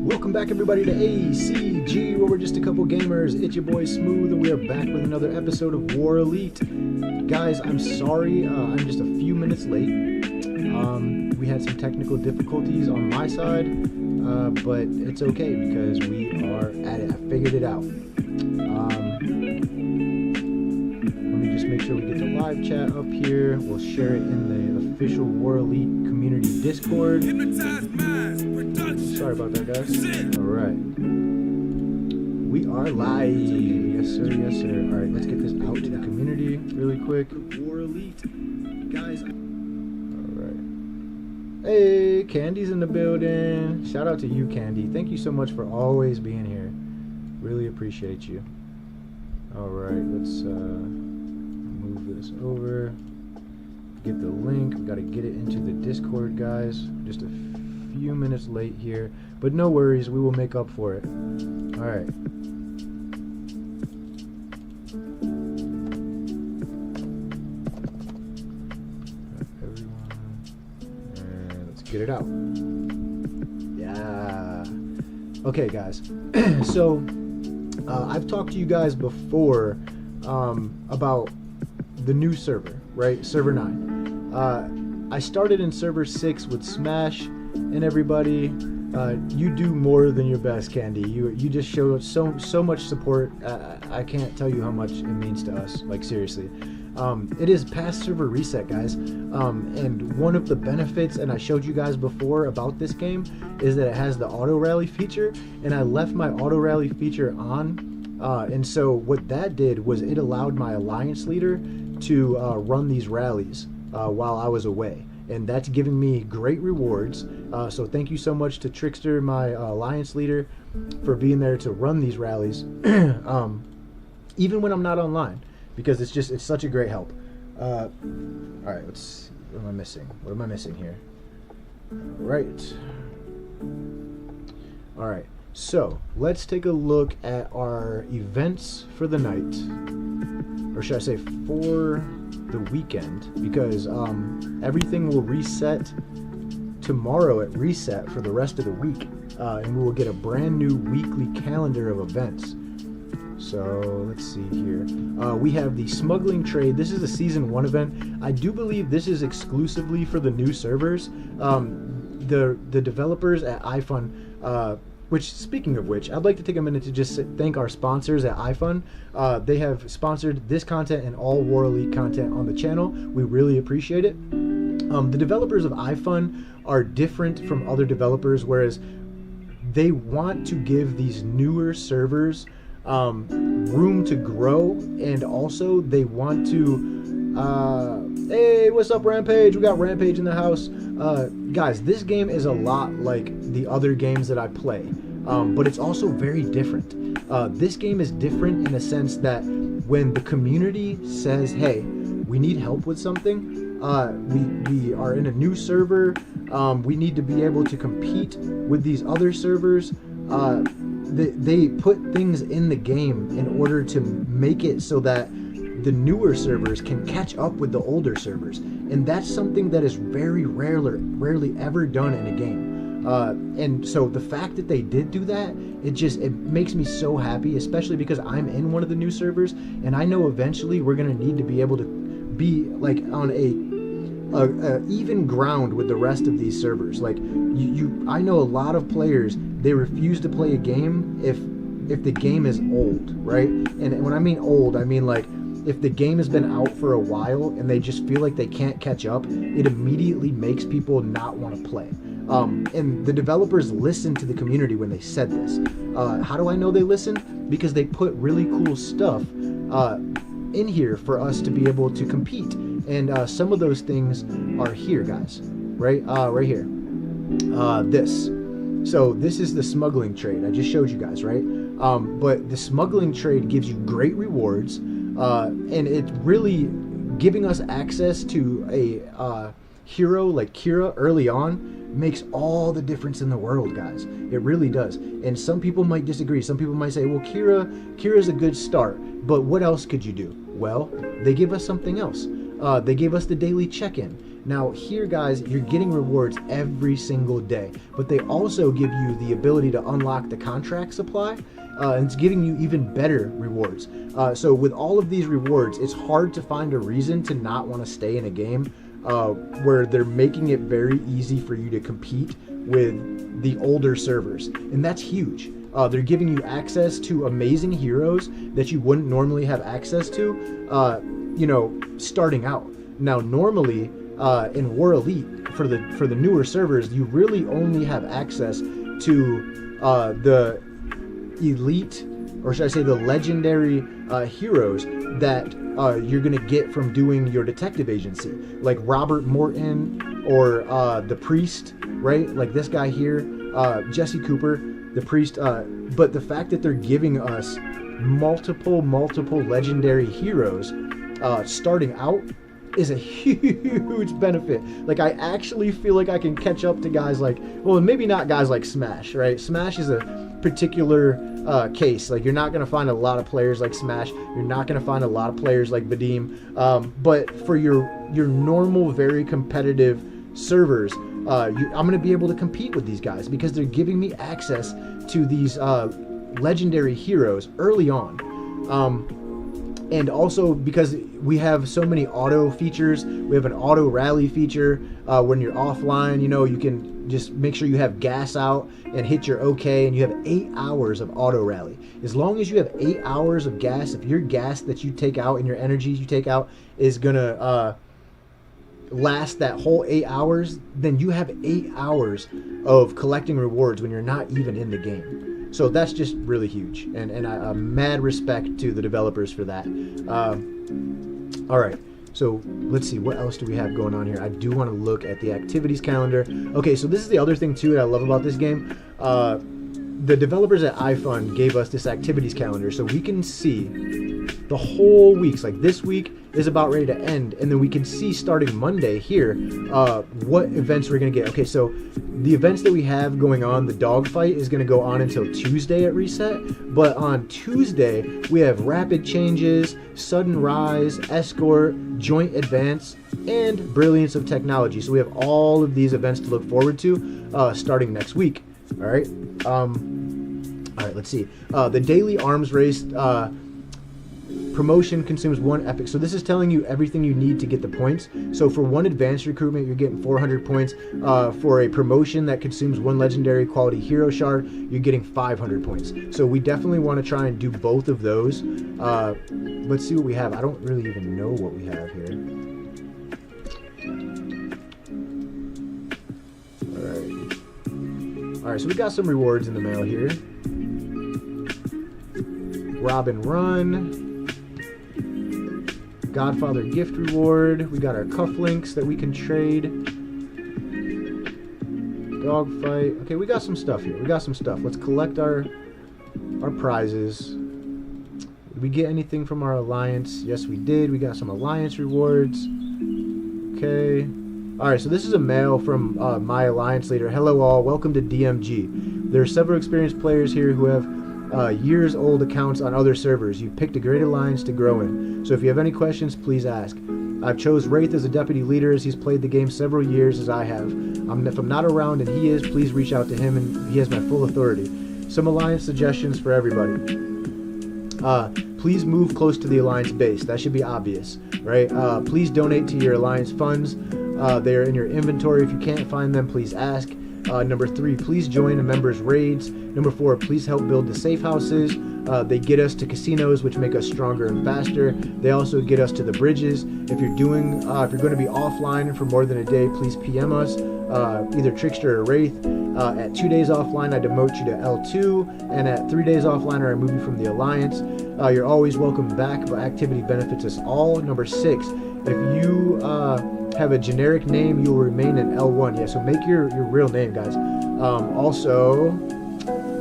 Welcome back, everybody, to ACG, where we're just a couple gamers. It's your boy Smooth, and we are back with another episode of War Elite. Guys, I'm sorry, I'm just a few minutes late. We had some technical difficulties on my side, but it's okay because we are at it. I figured it out. Let me just make sure we get the live chat up here. We'll share it in the official War Elite community Discord. Sorry about that, guys. Alright. We are live. Yes, sir. Yes, sir. Alright, let's get this out to the community really quick. War Elite. Guys. Alright. Hey, Candy's in the building. Shout out to you, Candy. Thank you so much for always being here. Really appreciate you. Alright, let's move this over. Get the link. We gotta get it into the Discord, guys. Just a few minutes late here, but no worries, we will make up for it. All right. Everyone, and let's get it out. Yeah. Okay, guys. So I've talked to you guys before about the new server, right? Server 9. I started in server 6 with Smash and everybody. You do more than your best, Candy. You just show so much support. I can't tell you how much it means to us, like seriously. It is past server reset, guys, and one of the benefits, and I showed you guys before about this game, is that it has the auto rally feature, and I left my auto rally feature on, and so what that did was it allowed my alliance leader to run these rallies while I was away. And that's giving me great rewards. So thank you so much to Trickster, my alliance leader, for being there to run these rallies, even when I'm not online, because it's such a great help. All right, let's see. What am I missing? What am I missing here? All right. So let's take a look at our events for the night, or should I say for the weekend, because everything will reset tomorrow at reset for the rest of the week, and we will get a brand new weekly calendar of events. So let's see here. We have the smuggling trade. This is a season 1 event. I do believe this is exclusively for the new servers. The developers at iFun, which, speaking of which, I'd like to take a minute to just thank our sponsors at iFun. They have sponsored this content and all War Elite content on the channel. We really appreciate it. The developers of iFun are different from other developers, whereas they want to give these newer servers room to grow, and also they want to... hey, what's up, Rampage? We got Rampage in the house. Guys, this game is a lot like the other games that I play, but it's also very different. This game is different in a sense that when the community says, hey, we need help with something, we are in a new server, we need to be able to compete with these other servers, they put things in the game in order to make it so that the newer servers can catch up with the older servers, and that's something that is very rarely ever done in a game. And so the fact that they did do that, it makes me so happy, especially because I'm in one of the new servers, and I know eventually we're gonna need to be able to be like on a even ground with the rest of these servers. Like I know a lot of players, they refuse to play a game if the game is old, right? And when I mean old, I mean like if the game has been out for a while and they just feel like they can't catch up, it immediately makes people not want to play. And the developers listened to the community when they said this. How do I know they listened? Because they put really cool stuff in here for us to be able to compete. And some of those things are here, guys, right? Right here. This. So this is the smuggling trade. I just showed you guys, right? But the smuggling trade gives you great rewards, and it's really giving us access to a hero like Kira early on makes all the difference in the world, guys. It really does. And some people might disagree. Some people might say, well, Kira's a good start, but what else could you do? Well, they give us something else. They gave us the daily check-in. Now here, guys, you're getting rewards every single day, but they also give you the ability to unlock the contract supply, and it's giving you even better rewards. So with all of these rewards, it's hard to find a reason to not want to stay in a game where they're making it very easy for you to compete with the older servers, and that's huge. They're giving you access to amazing heroes that you wouldn't normally have access to, starting out. Now, normally in War Elite, for the newer servers, you really only have access to the elite, or should I say the legendary heroes that you're gonna get from doing your detective agency, like Robert Morton or the Priest, right? Like this guy here, Jesse Cooper, the Priest. But the fact that they're giving us multiple legendary heroes starting out is a huge benefit. Like, I actually feel like I can catch up to guys like, well, maybe not guys like Smash, right? Smash is a particular case. Like, you're not going to find a lot of players like Smash. You're not going to find a lot of players like Vadim. But for your normal, very competitive servers, I'm going to be able to compete with these guys because they're giving me access to these legendary heroes early on. And also because we have so many auto features, we have an auto rally feature. When you're offline, you can just make sure you have gas out and hit your OK, and you have 8 hours of auto rally. As long as you have 8 hours of gas, if your gas that you take out and your energy you take out is gonna last that whole 8 hours, then you have 8 hours of collecting rewards when you're not even in the game. So that's just really huge, and I mad respect to the developers for that. All right, so let's see, what else do we have going on here? I do want to look at the activities calendar. Okay, so this is the other thing too that I love about this game. The developers at iFun gave us this activities calendar so we can see the whole weeks. Like, this week is about ready to end, and then we can see starting Monday here what events we're going to get. Okay, so the events that we have going on, the dogfight is going to go on until Tuesday at reset, but on Tuesday we have rapid changes, sudden rise, escort, joint advance, and brilliance of technology. So we have all of these events to look forward to starting next week. All right, let's see. The daily arms race promotion consumes 1 epic. So this is telling you everything you need to get the points. So for 1 advanced recruitment, you're getting 400 points. For a promotion that consumes 1 legendary quality hero shard, you're getting 500 points. So we definitely want to try and do both of those. Let's see what we have. I don't really even know what we have here. All right, so we got some rewards in the mail here. Robin Run. Godfather gift reward. We got our cufflinks that we can trade. Dogfight. Okay, we got some stuff here. Let's collect our prizes. Did we get anything from our alliance? Yes, we did. We got some alliance rewards. Okay. Alright, so this is a mail from my alliance leader. Hello all, welcome to DMG. There are several experienced players here who have years old accounts on other servers. You've picked a great alliance to grow in. So if you have any questions, please ask. I've chose Wraith as a deputy leader as he's played the game several years as I have. If I'm not around and he is, please reach out to him and he has my full authority. Some alliance suggestions for everybody. Please move close to the alliance base. That should be obvious, right? Please donate to your alliance funds. They are in your inventory. If you can't find them, please ask. Number 3, please join a member's raids. Number 4, please help build the safe houses. They get us to casinos, which make us stronger and faster. They also get us to the bridges. If you're going to be offline for more than a day, please PM us, either Trickster or Wraith. At 2 days offline, I demote you to L2, and at 3 days offline, I remove you from the alliance. You're always welcome back, but activity benefits us all. Number 6, if you have a generic name, you'll remain in L1. Yeah, so make your real name, guys. Also,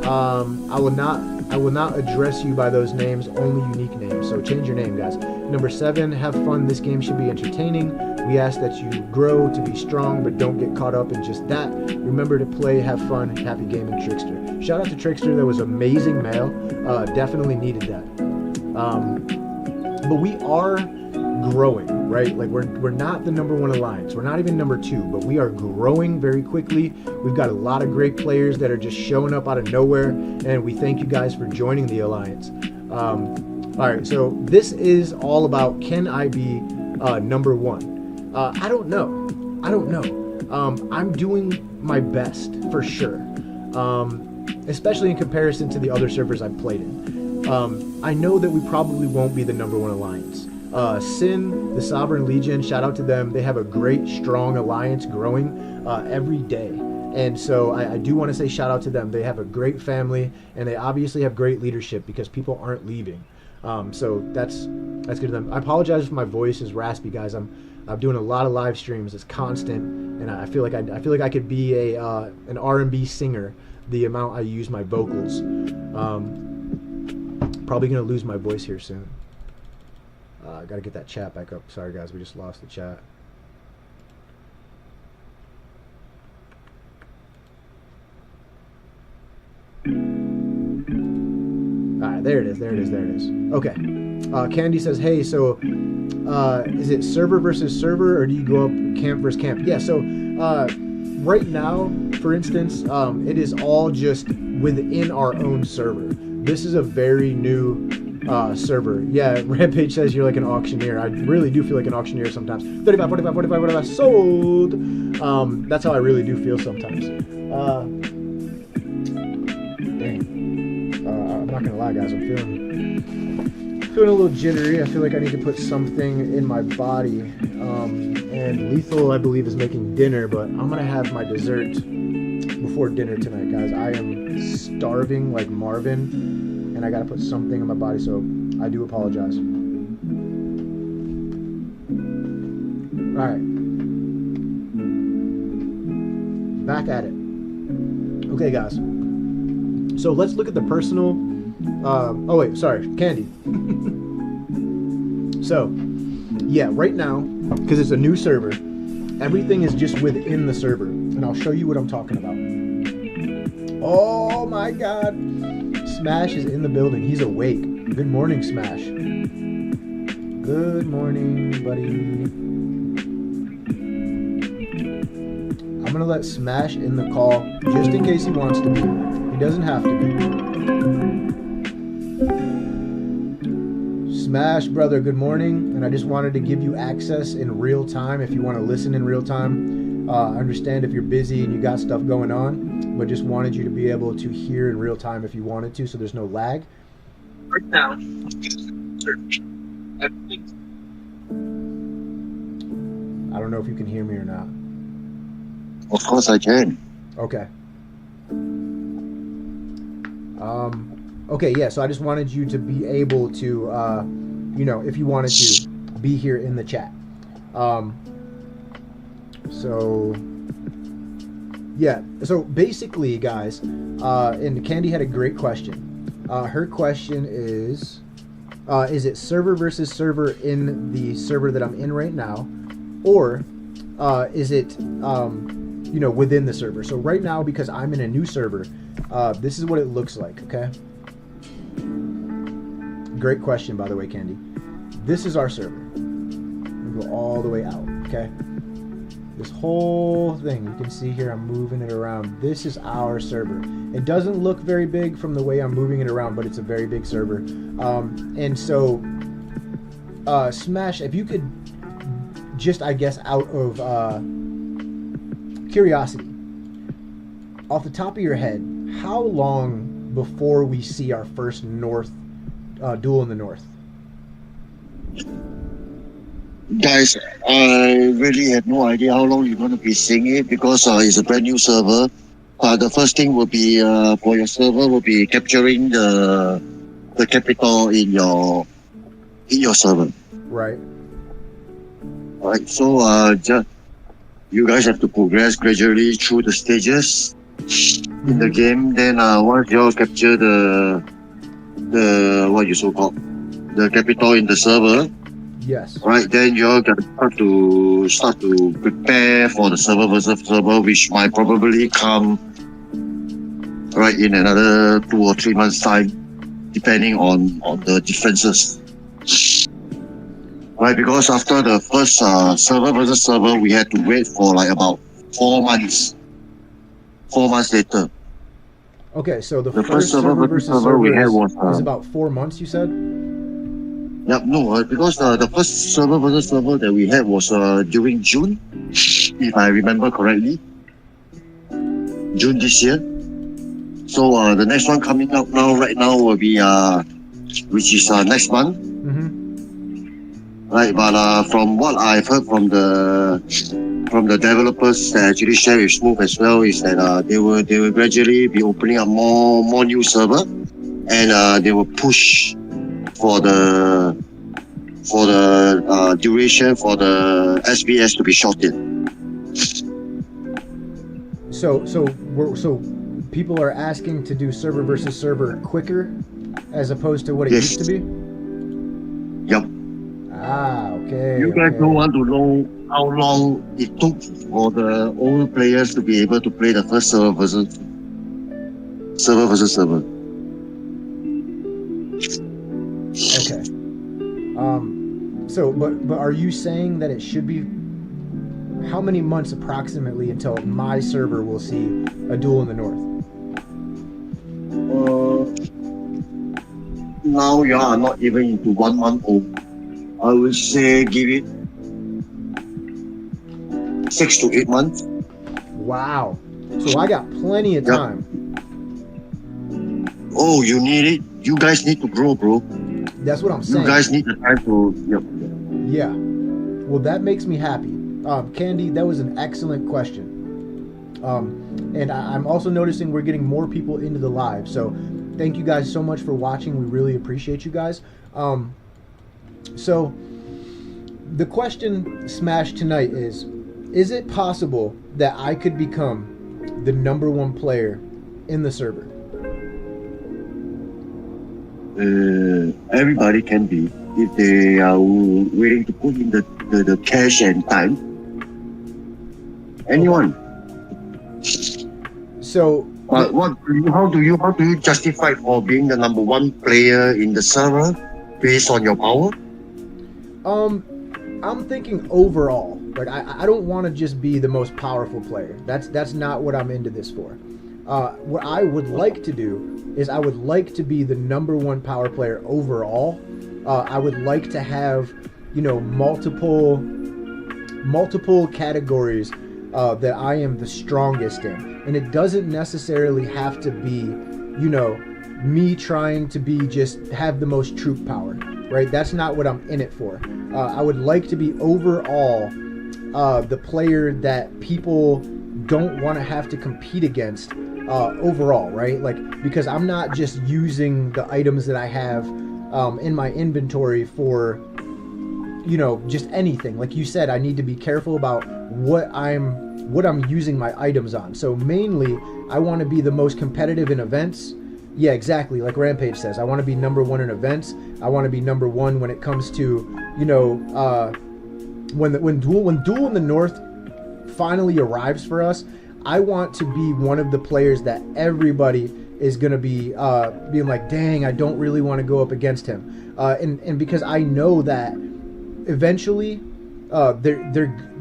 I will not address you by those names, only unique names. So change your name, guys. Number 7, have fun. This game should be entertaining. We ask that you grow to be strong, but don't get caught up in just that. Remember to play, have fun, happy gaming, Trickster. Shout out to Trickster. That was amazing mail. Definitely needed that. But we are growing, right? Like we're not the number 1 alliance. We're not even number 2, but we are growing very quickly. We've got a lot of great players that are just showing up out of nowhere, and we thank you guys for joining the alliance. All right, so this is all about, can I be number 1? I don't know. I'm doing my best for sure, especially in comparison to the other servers I've played in. I know that we probably won't be the number 1 alliance. Sin, the Sovereign Legion, shout out to them. They have a great, strong alliance growing every day. And so I do want to say shout out to them. They have a great family, and they obviously have great leadership because people aren't leaving. So that's good to them. I apologize if my voice is raspy, guys. I'm doing a lot of live streams. It's constant, and I feel like I could be an R&B singer. The amount I use my vocals. Probably gonna lose my voice here soon. I gotta get that chat back up. Sorry guys, we just lost the chat. Alright, there it is. Okay. Candy says, hey, so is it server versus server, or do you go up camp versus camp? Yeah, so right now, for instance, it is all just within our own server. This is a very new server. Yeah, Rampage says you're like an auctioneer. I really do feel like an auctioneer sometimes. 35, 45, 45, 45, sold! That's how I really do feel sometimes. Dang. I'm not gonna lie, guys. I'm feeling a little jittery. I feel like I need to put something in my body. And Lethal, I believe, is making dinner, but I'm gonna have my dessert before dinner tonight, guys. I am starving like Marvin, and I gotta put something in my body, so I do apologize. Alright. Back at it. Okay, guys. So let's look at the personal... oh wait, sorry, Candy. So, yeah, right now, because it's a new server, everything is just within the server, and I'll show you what I'm talking about. Oh my god, Smash is in the building. He's awake. Good morning, Smash. Good morning, buddy. I'm gonna let Smash in the call just in case he wants to be. He doesn't have to be. Smash, brother, good morning. And I just wanted to give you access in real time if you want to listen in real time. I understand if you're busy and you got stuff going on, but just wanted you to be able to hear in real time if you wanted to, so there's no lag. Right now, I don't know if you can hear me or not. Of course I can. Okay. Okay, yeah, so I just wanted you to be able to, you know, if you wanted to, be here in the chat. So, yeah, so basically, guys, and Candy had a great question. Her question is it server versus server in the server that I'm in right now, or is it, you know, within the server? So right now, because I'm in a new server, this is what it looks like, okay? Great question, by the way, Candy. This is our server. We go all the way out, okay? This whole thing, you can see here, I'm moving it around. This is our server. It doesn't look very big from the way I'm moving it around, but it's a very big server. And so, Smash, if you could just, I guess, out of curiosity, off the top of your head, how long before we see our first North duel in the North? Guys, I really have no idea how long you're going to be seeing it because it's a brand new server. The first thing will be for your server will be capturing the capital in your server. Right. Alright, so just you guys have to progress gradually through the stages in the game. Then once you all capture the what you so called the capital in the server. Yes. Right, then you're gonna start to prepare for the server versus server, which might probably come right in another 2 or 3 months time, depending on the differences. right? Because after the first server versus server, we had to wait for like about 4 months. 4 months later. Okay, so the The first first server server versus versus server we server had is was about 4 months, you said? yep, no, because the first server versus server that we had was during June, if I remember correctly. June this year. So the next one coming up right now will be which is next month. Mm-hmm. Right, but from what I've heard from the developers that actually share with Smooth as well is that they will gradually be opening up more new server, and they will push for the duration for the SBS to be shortened. So people are asking to do server versus server quicker, as opposed to what it Yes. used to be. Yep. Ah, okay. You guys okay. don't want to know how long it took for the old players to be able to play the first server versus server. Okay. So, but are you saying that it should be? How many months approximately until my server will see a duel in the north? Now you are not even into 1 month old. I would say give it 6 to 8 months. Wow. So I got plenty of Yep. time. Oh, you need it. You guys need to grow, bro. That's what I'm saying. You guys need the time to. Yep. Yeah. Well, that makes me happy. Candy, that was an excellent question. And I'm also noticing we're getting more people into the live. So thank you guys so much for watching. We really appreciate you guys. So the question smashed tonight is it possible that I could become the #1 player in the server? Everybody can be if they are willing to put in the cash and time. Anyone. So But how do you justify for being the #1 player in the server based on your power? I'm thinking overall. Like I don't want to just be the most powerful player. That's not what I'm into this for. What I would like to do is I would like to be the #1 power player overall. I would like to have, multiple categories that I am the strongest in, and it doesn't necessarily have to be, me trying to be just have the most troop power, right? That's not what I'm in it for. I would like to be overall the player that people don't want to have to compete against overall, right? Like, because I'm not just using the items that I have in my inventory for, just anything. Like you said, I need to be careful about what I'm using my items on. So mainly, I want to be the most competitive in events. Yeah, exactly. Like Rampage says, I want to be #1 in events. I want to be #1 when it comes to, when Duel in the North finally arrives for us. I want to be one of the players that everybody is going to be being like, dang, I don't really want to go up against him. And because I know that eventually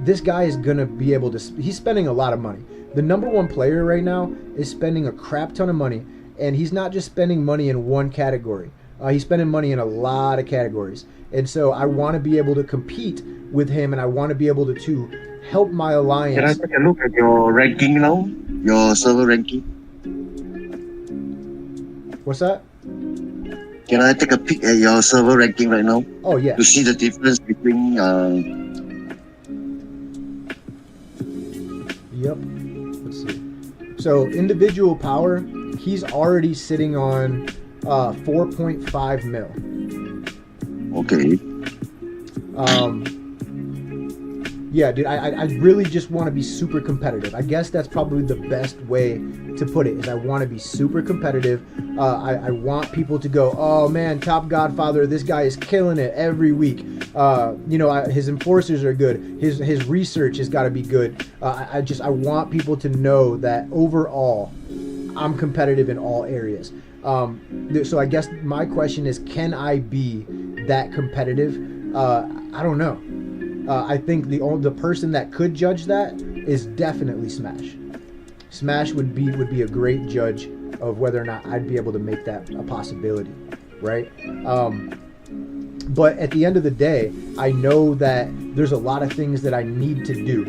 this guy is going to be able to, he's spending a lot of money. The #1 player right now is spending a crap ton of money, and he's not just spending money in one category. He's spending money in a lot of categories. And so I want to be able to compete with him, and I want to be able to help my alliance. Can I take a look at your ranking now? Your server ranking? What's that? Can I take a peek at your server ranking right now? Oh, yeah. To see the difference between Yep. Let's see. So individual power, he's already sitting on 4.5 mil. Okay. Yeah, dude, I really just want to be super competitive. I guess that's probably the best way to put it, is I want to be super competitive. I want people to go, oh man, Top Godfather, this guy is killing it every week. His enforcers are good. His research has got to be good. I want people to know that overall, I'm competitive in all areas. So I guess my question is, can I be that competitive? I don't know. I think the person that could judge that is definitely Smash. Smash would be a great judge of whether or not I'd be able to make that a possibility, right? But at the end of the day, I know that there's a lot of things that I need to do.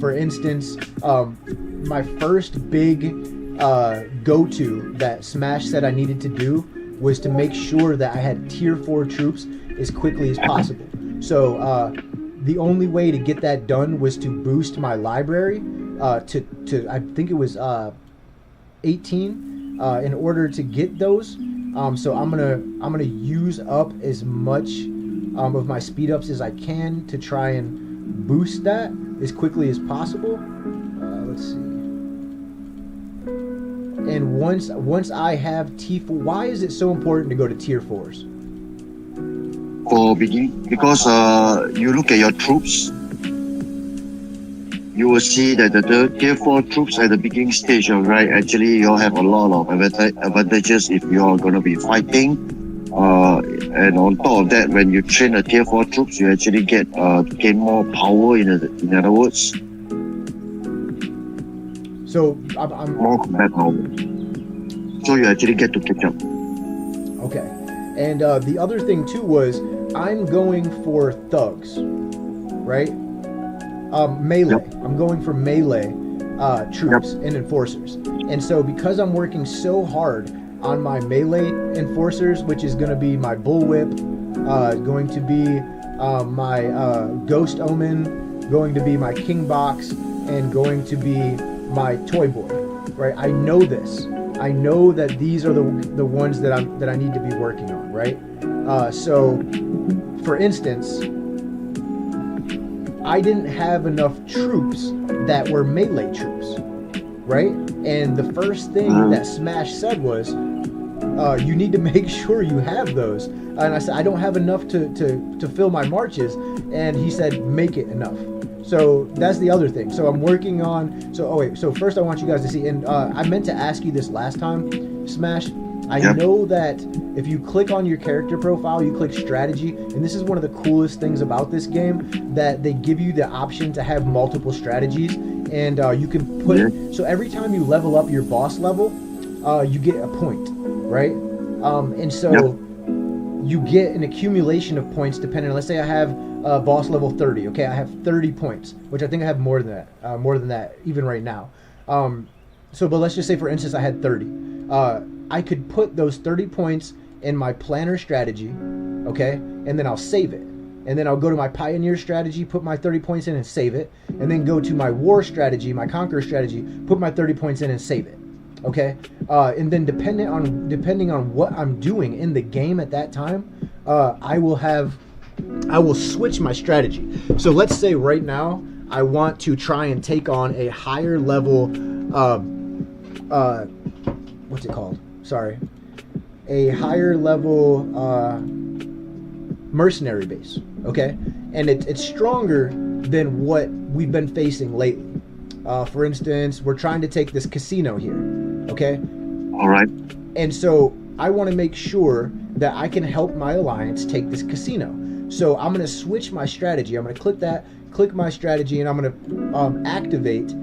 For instance, my first big go-to that Smash said I needed to do was to make sure that I had tier 4 troops as quickly as possible. So the only way to get that done was to boost my library to I think it was 18 in order to get those. So I'm gonna use up as much of my speed ups as I can to try and boost that as quickly as possible. Let's see. And once I have T4, why is it so important to go to tier 4s? For beginning, because you look at your troops, you will see that the tier 4 troops at the beginning stage, right? Actually, you'll have a lot of advantages if you're going to be fighting. And on top of that, when you train the tier 4 troops, you actually get to gain more power. In other words, so I'm more combat power. So you actually get to catch up. Okay. And the other thing too was I'm going for thugs, right? Melee. Yep. I'm going for melee troops and enforcers. And so because I'm working so hard on my melee enforcers, which is going to be my bullwhip, going to be my ghost omen, going to be my king box, and going to be my toy boy, right? I know this. I know that these are the ones that I need to be working on, right? So, for instance, I didn't have enough troops that were melee troops, right? And the first thing that Smash said was, you need to make sure you have those. And I said, I don't have enough to fill my marches. And he said, make it enough. So that's the other thing. So I'm working on, so first I want you guys to see, and I meant to ask you this last time, Smash. I know that if you click on your character profile, you click strategy, and this is one of the coolest things about this game, that they give you the option to have multiple strategies, and you can put, so every time you level up your boss level, you get a point, right? And so you get an accumulation of points depending on, let's say I have boss level 30, okay, I have 30 points, which I think I have more than that even right now. But let's just say, for instance, I had 30. I could put those 30 points in my planner strategy, okay, and then I'll save it. And then I'll go to my pioneer strategy, put my 30 points in and save it, and then go to my war strategy, my conqueror strategy, put my 30 points in and save it. Okay, and then depending on what I'm doing in the game at that time, I will switch my strategy. So let's say right now I want to try and take on a higher level, what's it called? Sorry, a higher level mercenary base. Okay, and it's stronger than what we've been facing lately. For instance, we're trying to take this casino here. Okay. All right. And so I want to make sure that I can help my alliance take this casino. So I'm going to switch my strategy. I'm going to click my strategy, and I'm going to activate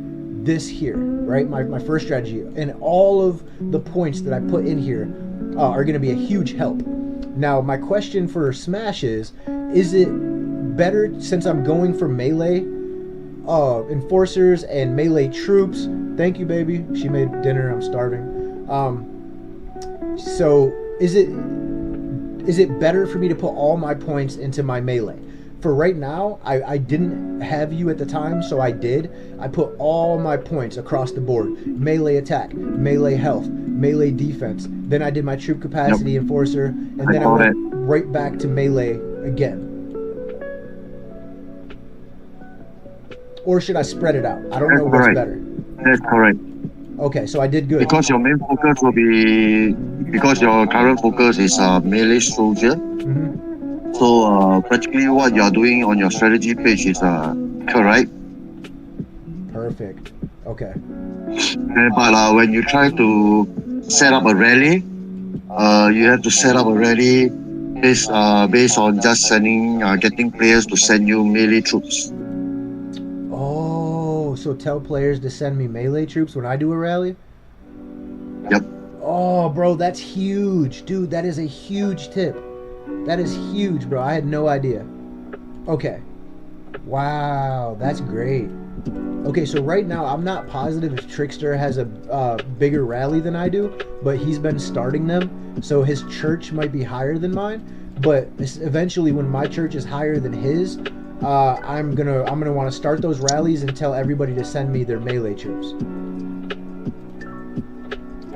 this here, right? My first strategy. And all of the points that I put in here are going to be a huge help. Now, my question for Smash is it better, since I'm going for melee enforcers and melee troops? Thank you, baby. She made dinner. I'm starving. So is it better for me to put all my points into my melee? For right now, I didn't have you at the time, so I did. I put all my points across the board. Melee attack, melee health, melee defense. Then I did my troop capacity enforcer, and then I went right back to melee again. Or should I spread it out? I don't know what's better. That's correct. Okay, so I did good. Because your main focus will be, because your current focus is melee soldier. Mm-hmm. So practically what you're doing on your strategy page is correct. Perfect. Okay. But when you try to set up a rally, you have to set up a rally based on just getting players to send you melee troops. Oh, so tell players to send me melee troops when I do a rally? Yep. Oh, bro, that's huge. Dude, that is a huge tip. That is huge, bro. I had no idea. Okay. Wow, that's great. Okay, so right now I'm not positive if Trickster has a bigger rally than I do, but he's been starting them, so his church might be higher than mine. But eventually, when my church is higher than his, I'm gonna want to start those rallies and tell everybody to send me their melee troops.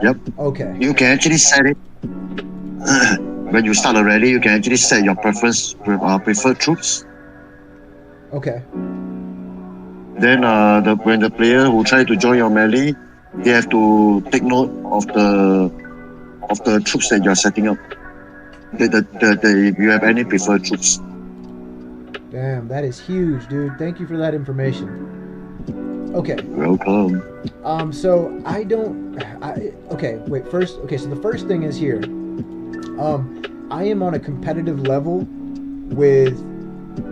Yep. Okay. You can actually set it when you start a rally. You can actually set your preferred troops. Okay. Then when the player who try to join your melee, they have to take note of the troops that you are setting up. If you have any preferred troops. Damn, that is huge, dude. Thank you for that information. Okay. Welcome. So wait, first, so the first thing is here. I am on a competitive level with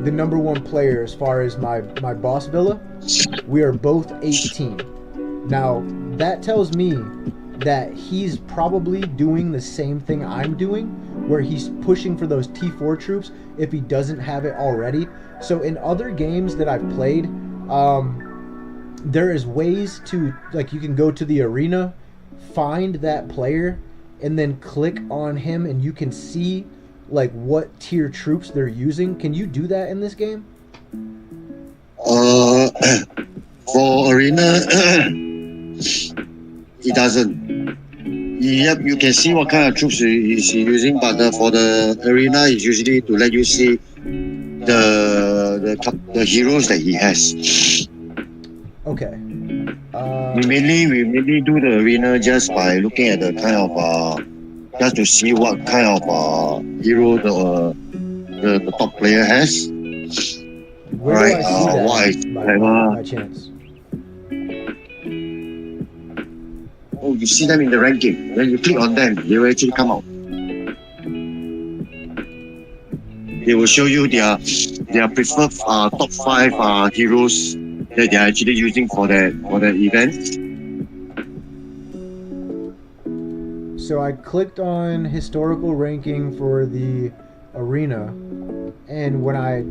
the number one player as far as my boss villa. We are both 18. Now, that tells me that he's probably doing the same thing I'm doing, where he's pushing for those T4 troops if he doesn't have it already. So in other games that I've played, there is ways to, like, you can go to the arena, find that player, and then click on him, and you can see like what tier troops they're using. Can you do that in this game? For arena, he doesn't. Yep, you can see what kind of troops he's using, but for the arena, it's usually to let you see the heroes that he has. Okay. We mainly do the arena just by looking at the kind of just to see what kind of hero the top player has. Where do I see that by chance? Oh, you see them in the ranking. When you click on them, they will actually come out. They will show you their preferred top 5 heroes that they are actually using for the event. So I clicked on historical ranking for the arena, and when I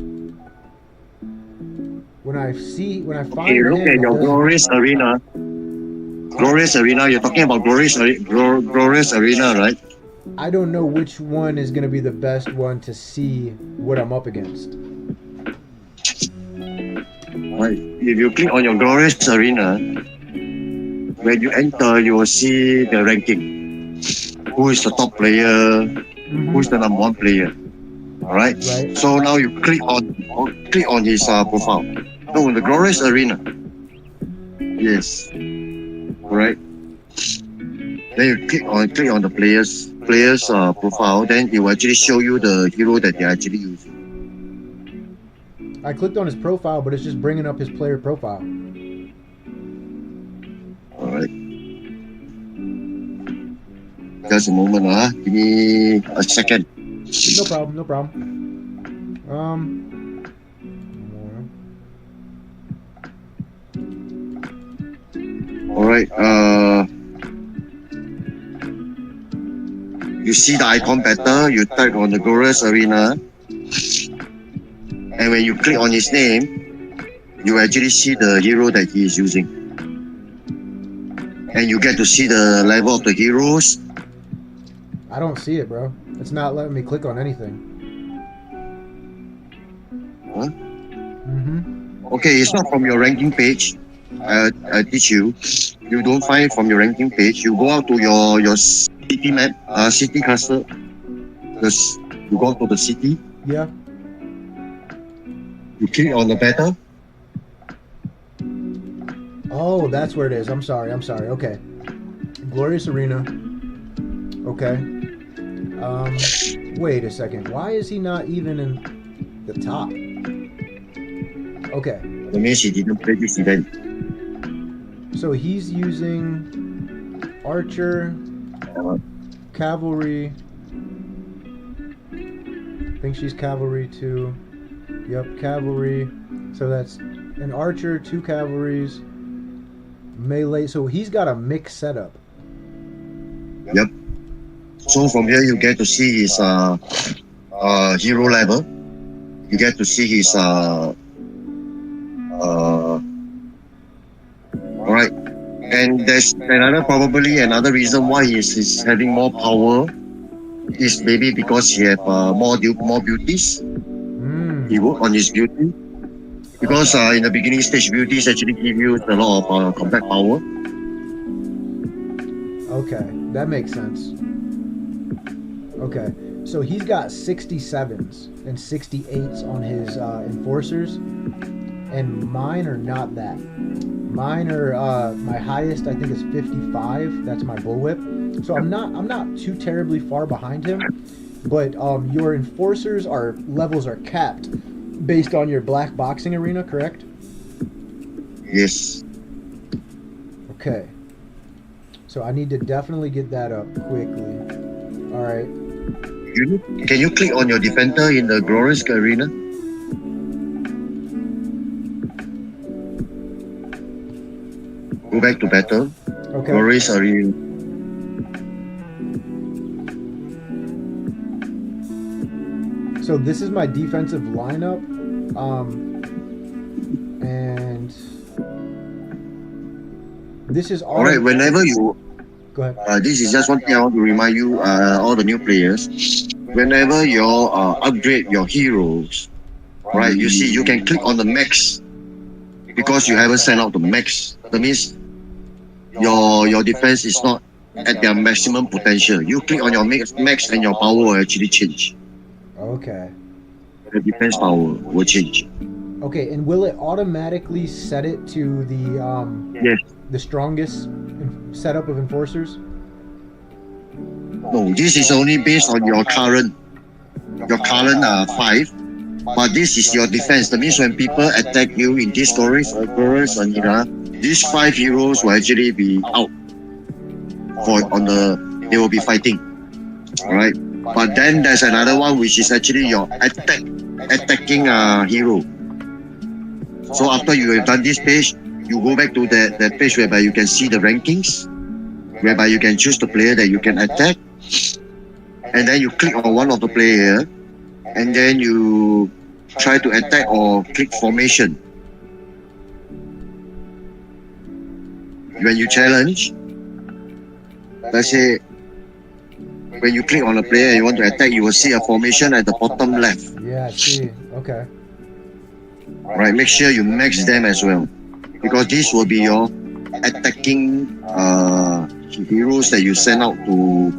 find you look at your glorious arena. Glorious Arena, you're talking about Glorious Arena, right? I don't know which one is going to be the best one to see what I'm up against. Right. If you click on your Glorious Arena, when you enter, you will see the ranking. Who is the top player? Who is the number 1 player? Alright? Right. So now you click on his profile. No, in the Glorious Arena. Yes. Right. Then you click on the player's profile. Then it will actually show you the hero that they're actually using. I clicked on his profile, but it's just bringing up his player profile. All right. Just a moment, Give me a second. No problem. All right. You see the icon better. You type on the Glorious Arena, and when you click on his name, you actually see the hero that he is using, and you get to see the level of the heroes. I don't see it, bro. It's not letting me click on anything. Huh? Okay, it's not from your ranking page. I teach you. You don't find it from your ranking page. You go out to your city map, city cluster. You go to the city. Yeah. You click on the battle. Oh, that's where it is. I'm sorry. Okay. Glorious Arena. Okay. Wait a second. Why is he not even in the top? Okay. That means he didn't play this event. So he's using Archer, Cavalry, think she's cavalry too. Yep, cavalry. So that's an archer, 2 cavalries, melee. So he's got a mixed setup. Yep. So from here you get to see his hero level. You get to see his alright. And there's probably another reason why he's having more power is maybe because he have more beauties. He work on his beauty. Because in the beginning stage, beauties actually give you a lot of combat power. Okay, that makes sense. Okay, so he's got 67s and 68s on his enforcers, and mine are not that. Mine are my highest I think is 55. That's my bullwhip. So I'm not too terribly far behind him, but your enforcers levels are capped based on your black boxing arena, correct? Yes. Okay. So I need to definitely get that up quickly. All right. Can you click on your defender in the glorious arena? Go back to battle. Okay. Glorious arena. So this is my defensive lineup, and this is all. Alright, whenever you... Go ahead. this is just one thing I want to remind you, all the new players. Whenever you upgrade your heroes, right, you see you can click on the max because you haven't sent out the max. That means your defense is not at their maximum potential. You click on your max and your power will actually change. Okay. The defense power will change. Okay, and will it automatically set it to the Yes. the strongest setup of enforcers? No, this is only based on your current 5, but this is your defense. That means when people attack you in this glorious arena, these 5 heroes will actually be out they will be fighting. Alright? But then there's another one which is actually your attacking hero. So after you have done this page, you go back to that page whereby you can see the rankings, whereby you can choose the player that you can attack, and then you click on one of the player, and then you try to attack or click formation. When you challenge, let's say when you click on a player and you want to attack, you will see a formation at the bottom left. Yeah, I see. Okay. Right, make sure you max them as well, because this will be your attacking heroes that you send out to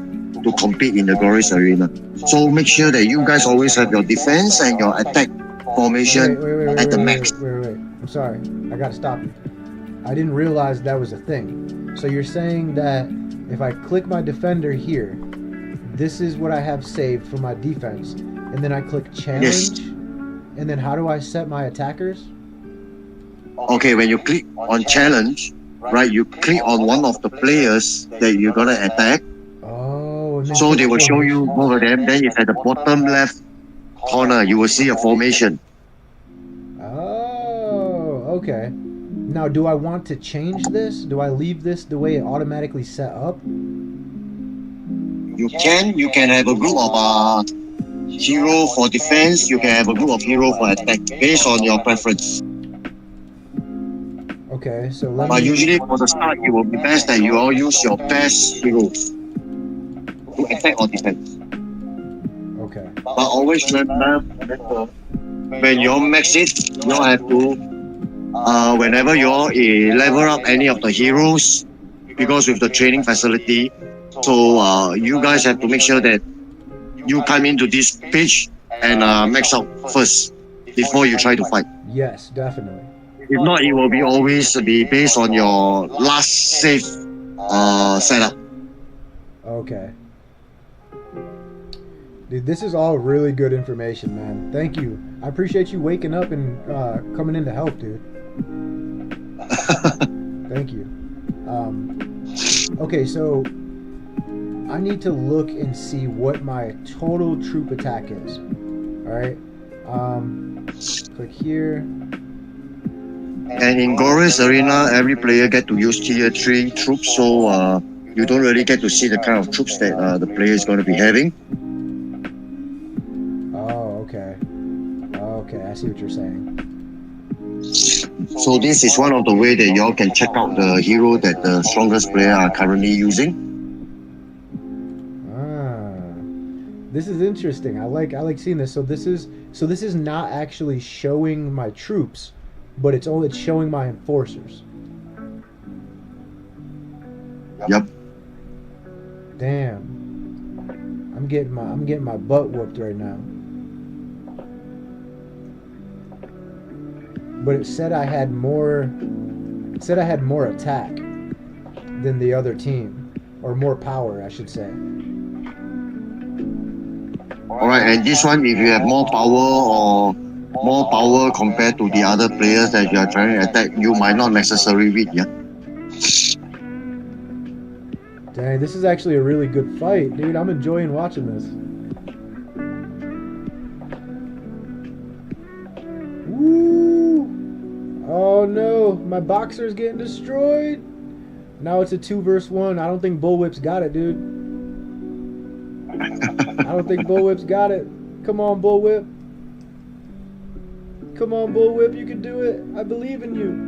compete in the glorious arena. So make sure that you guys always have your defense and your attack formation at the max. Wait. I'm sorry. I gotta stop you. I didn't realize that was a thing. So you're saying that if I click my defender here, this is what I have saved for my defense, and then I click challenge, Yes. and then how do I set my attackers? Okay, when you click on challenge, right, you click on one of the players that you're gonna attack. Oh, and then So click they will show formation. you both of them. Then it's at the bottom left corner, you will see a formation. Oh, okay. Now, do I want to change this? Do I leave this the way it automatically set up? You can have a group of hero for defense, you can have a group of hero for attack, based on your preference. Okay, so let But me... usually for the start, it will be best that you all use your best heroes to attack or defense. Okay. But always remember, when you all max it, you all have to, whenever you all level up any of the heroes, because with the training facility, so you guys have to make sure that you come into this page and max out first before you try to fight. Yes, definitely. If not, it will be always be based on your last save setup. Okay. Dude, this is all really good information, man. Thank you. I appreciate you waking up and coming in to help, dude. Thank you. Okay, so I need to look and see what my total troop attack is. Alright. Click here. And in Glorious Arena, every player get to use tier 3 troops, so you don't really get to see the kind of troops that the player is going to be having. Oh, okay. Okay, I see what you're saying. So this is one of the way that y'all can check out the hero that the strongest player are currently using. This is interesting. I like seeing this. So this is not actually showing my troops, but it's showing my enforcers. Yep. Damn. I'm getting my butt whooped right now. But it said I had more attack than the other team, or more power, I should say. Alright, and this one, if you have more power compared to the other players that you are trying to attack, you might not necessarily win, yeah? Dang, this is actually a really good fight, dude. I'm enjoying watching this. Woo! Oh no, my boxer's getting destroyed. Now it's a 2 versus 1. I don't think Bullwhip's got it, dude. I don't think Bullwhip's got it. Come on, Bullwhip. Come on, Bullwhip, you can do it. I believe in you.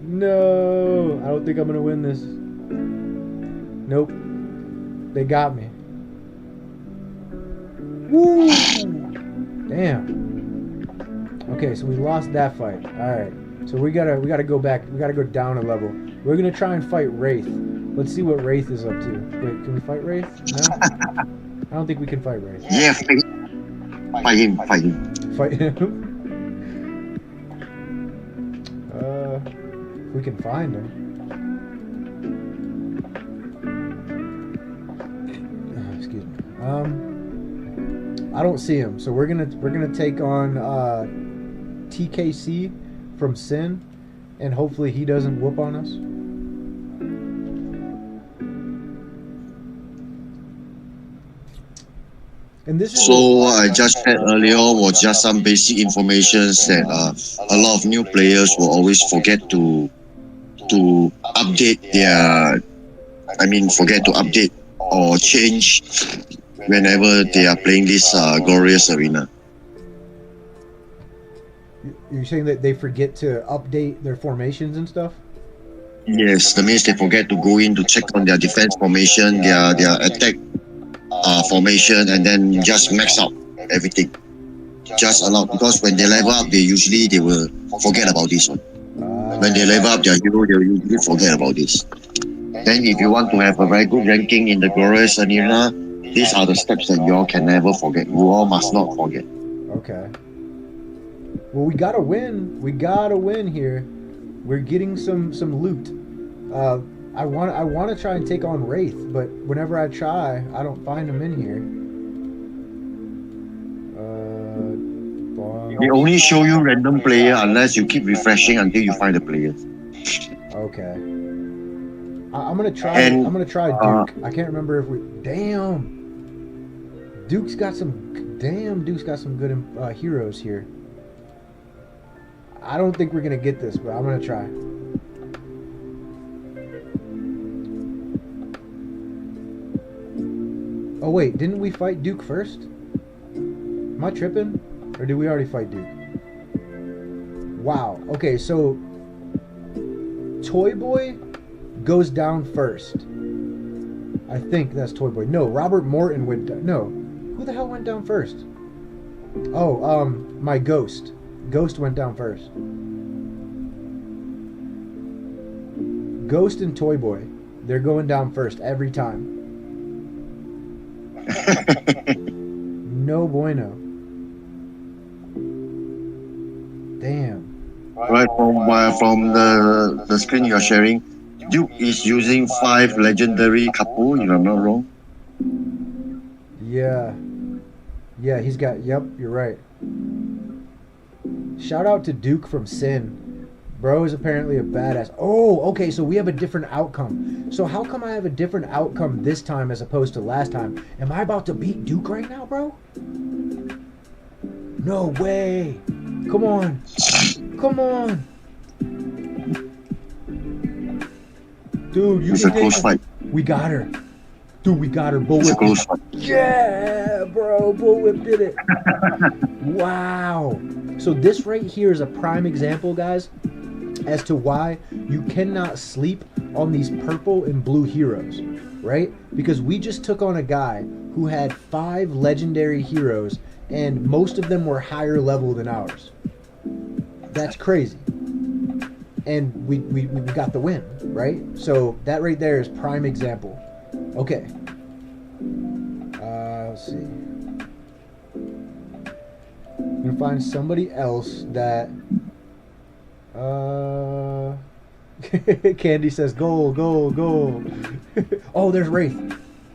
No, I don't think I'm gonna win this. Nope. They got me. Woo! Damn. Okay, so we lost that fight. Alright. So we gotta go back. We gotta go down a level. We're gonna try and fight Wraith. Let's see what Wraith is up to. Wait, can we fight Wraith? No? I don't think we can fight Wraith. Yeah, fight him. Fight him? If we can find him. Excuse me. I don't see him, so we're gonna take on TKC from Sin, and hopefully he doesn't whoop on us. And this is So what I just said earlier was just some basic information that a lot of new players will always forget to update forget to update or change whenever they are playing this Glorious Arena. You're saying that they forget to update their formations and stuff? Yes, that means they forget to go in to check on their defense formation, their attack formation, and then just max out everything. Just allow, because when they level up, they will forget about this one. When they level up their hero, they will usually forget about this. Then if you want to have a very good ranking in the Glorious Arena, these are the steps that you all can never forget. You all must not forget. Okay. Well, we gotta win. We gotta win here. We're getting some loot. I want to try and take on Wraith, but whenever I try, I don't find him in here. They only show you random player unless you keep refreshing until you find the players. Okay. I'm gonna try Duke. I can't remember if we. Damn. Duke's got some good heroes here. I don't think we're gonna get this, but I'm gonna try. Oh wait, didn't we fight Duke first? Am I tripping? Or did we already fight Duke? Wow. Okay, so Toy Boy goes down first. I think that's Toy Boy. No, Robert Morton went down. No. Who the hell went down first? Oh, my Ghost. Ghost went down first. Ghost and Toy Boy. They're going down first every time. No bueno. Damn. Right, from the screen you're sharing, Duke is using 5 legendary couple, if I'm not wrong. Yeah. Yeah, he's got, yep, you're right. Shout out to Duke from Sin. Bro is apparently a badass. Oh, okay, so we have a different outcome. So how come I have a different outcome this time as opposed to last time? Am I about to beat Duke right now, bro? No way. Come on. Come on. Dude, you It's a can close fight. We got her. Dude, we got her. It's a Bullwhip. close fight. Yeah, bro. Bullwhip did it. Wow. So this right here is a prime example, guys, as to why you cannot sleep on these purple and blue heroes, right? Because we just took on a guy who had 5 legendary heroes, and most of them were higher level than ours. That's crazy. And we got the win, right? So that right there is prime example. Okay. Let's see. I'm gonna find somebody else that. Candy says goal, goal, goal. Oh, there's Wraith.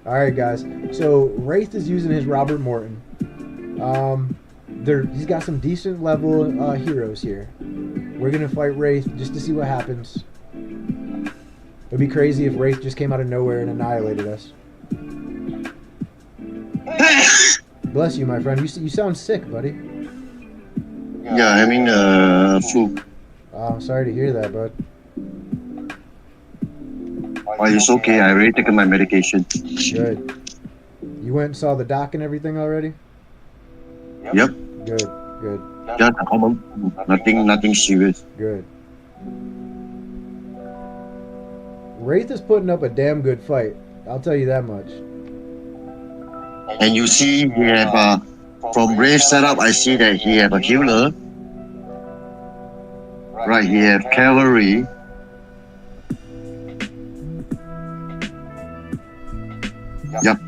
All right, guys. So Wraith is using his Robert Morton. He's got some decent level heroes here. We're gonna fight Wraith just to see what happens. It'd be crazy if Wraith just came out of nowhere and annihilated us. Bless you, my friend. You sound sick, buddy. Yeah, I mean, flu. Oh, I'm sorry to hear that, bud. Oh, it's okay. I already taken my medication. Good. You went and saw the doc and everything already? Yep. Good, good, Just common. Nothing serious. good. Wraith is putting up a damn good fight. I'll tell you that much. And you see, he have from Brave setup. I see that he have a healer. Right, he have cavalry. Yep.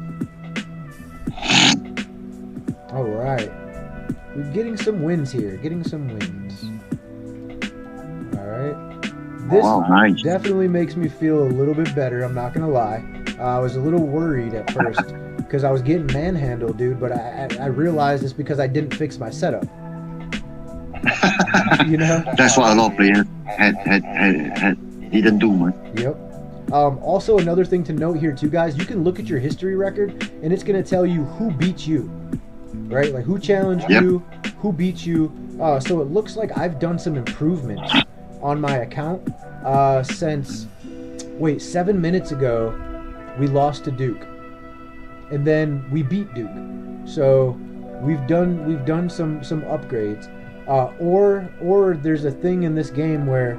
All right. We're getting some wins here. Getting some wins. All right. This Wow, nice. definitely makes me feel a little bit better. I'm not going to lie. I was a little worried at first because I was getting manhandled, dude, but I realized it's because I didn't fix my setup. You know? That's what a lot of players had didn't do, man. Yep. Also, another thing to note here too, guys, you can look at your history record and it's going to tell you who beat you, right? Like who challenged Yep. you, who beat you. So it looks like I've done some improvements on my account since, 7 minutes ago, we lost to Duke, and then we beat Duke. So we've done some upgrades, or there's a thing in this game where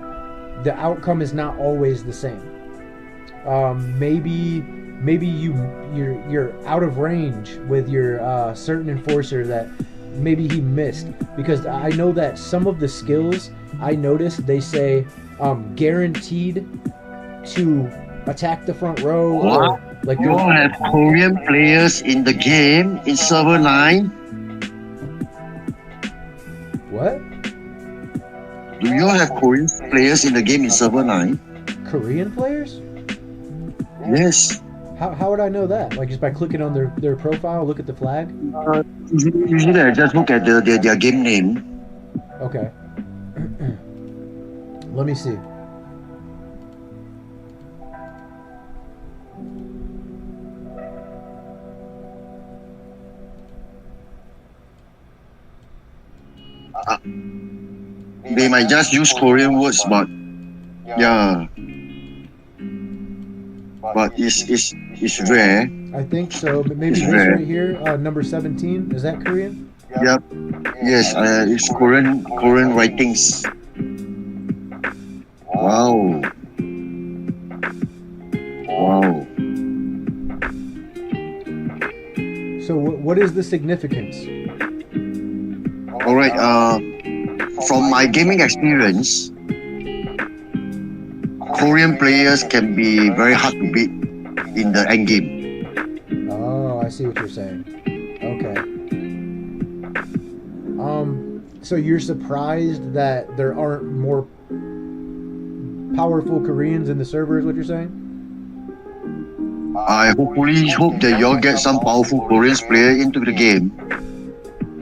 the outcome is not always the same. Maybe you're out of range with your certain enforcer that maybe he missed, because I know that some of the skills I noticed they say guaranteed to attack the front row. What? Or, like You all have Korean players in the game in server 9. what? Do you all have Korean players in the game in server 9? Korean players? Yes. How would I know that? Like just by clicking on their profile, look at the flag? Usually I just look at their game name. Okay. Let me see. They might just use Korean words, but yeah. But it's rare. I think so, but maybe It's this rare. right here, number 17, is that Korean? Yep. Yes, it's Korean writings. Wow. Wow. So what is the significance? All right. From my gaming experience, Korean players can be very hard to beat in the end game. Oh, I see what you're saying. Okay. So you're surprised that there aren't more powerful Koreans in the server, is what you're saying? I hopefully hope that y'all get some powerful Korean player into the game,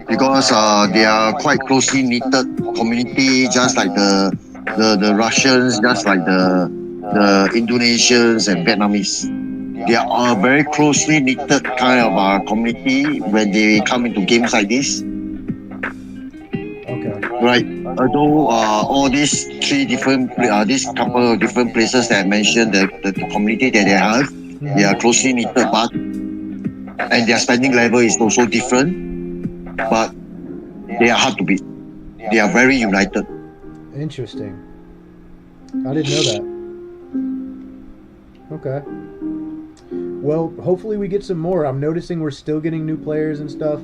because they are quite closely knitted community, just like the the Russians, just like the Indonesians and Vietnamese. They are a very closely knitted kind of community when they come into games like this. Okay. Right. Although all these these couple of different places that I mentioned, the community that they have, they are closely knitted, but and their spending level is also different, but they are hard to beat. They are very united. Interesting. I didn't know that. Okay. Well, hopefully we get some more. I'm noticing we're still getting new players and stuff,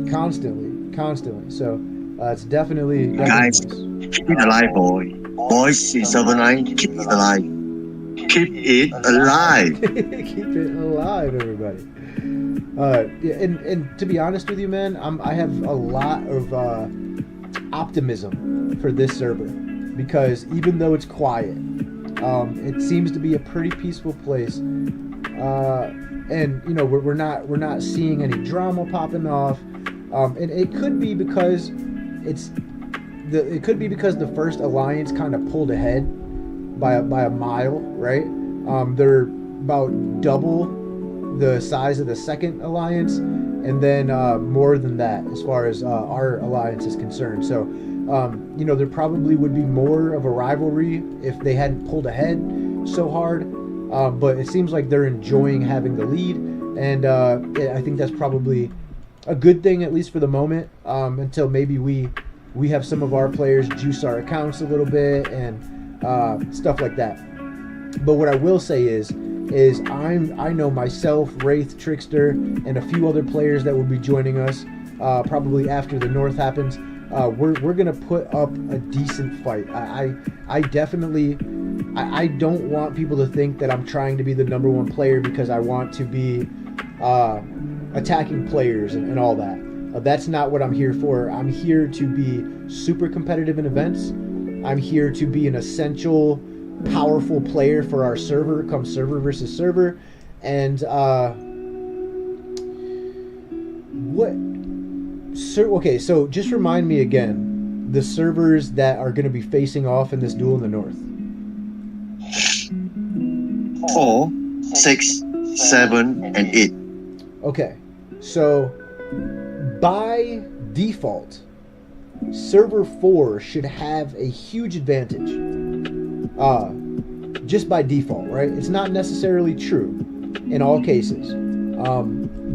constantly. So it's definitely Guys, nice. keep it alive, boy. Boys in Server 9, keep it alive. Keep it alive. Keep it alive, everybody. Yeah, and to be honest with you, man, I have a lot of optimism for this server because even though it's quiet, it seems to be a pretty peaceful place, and you know we're not seeing any drama popping off, and it could be because the first alliance kind of pulled ahead by a mile, right? They're about double the size of the second alliance, and then more than that as far as our alliance is concerned. So you know, there probably would be more of a rivalry if they hadn't pulled ahead so hard, but it seems like they're enjoying having the lead, and I think that's probably a good thing, at least for the moment, until maybe we have some of our players juice our accounts a little bit and stuff like that. But what I will say is I know myself, Wraith, Trickster, and a few other players that will be joining us probably after the North happens. We're gonna put up a decent fight. I definitely I don't want people to think that I'm trying to be the number one player because I want to be attacking players and all that. That's not what I'm here for. I'm here to be super competitive in events. I'm here to be an essential, powerful player for our server, come server versus server. And okay, so just remind me again, the servers that are going to be facing off in this duel in the North. 4, 6, 7, and 8. Okay, so by default, server 4 should have a huge advantage. Just by default, right? It's not necessarily true in all cases.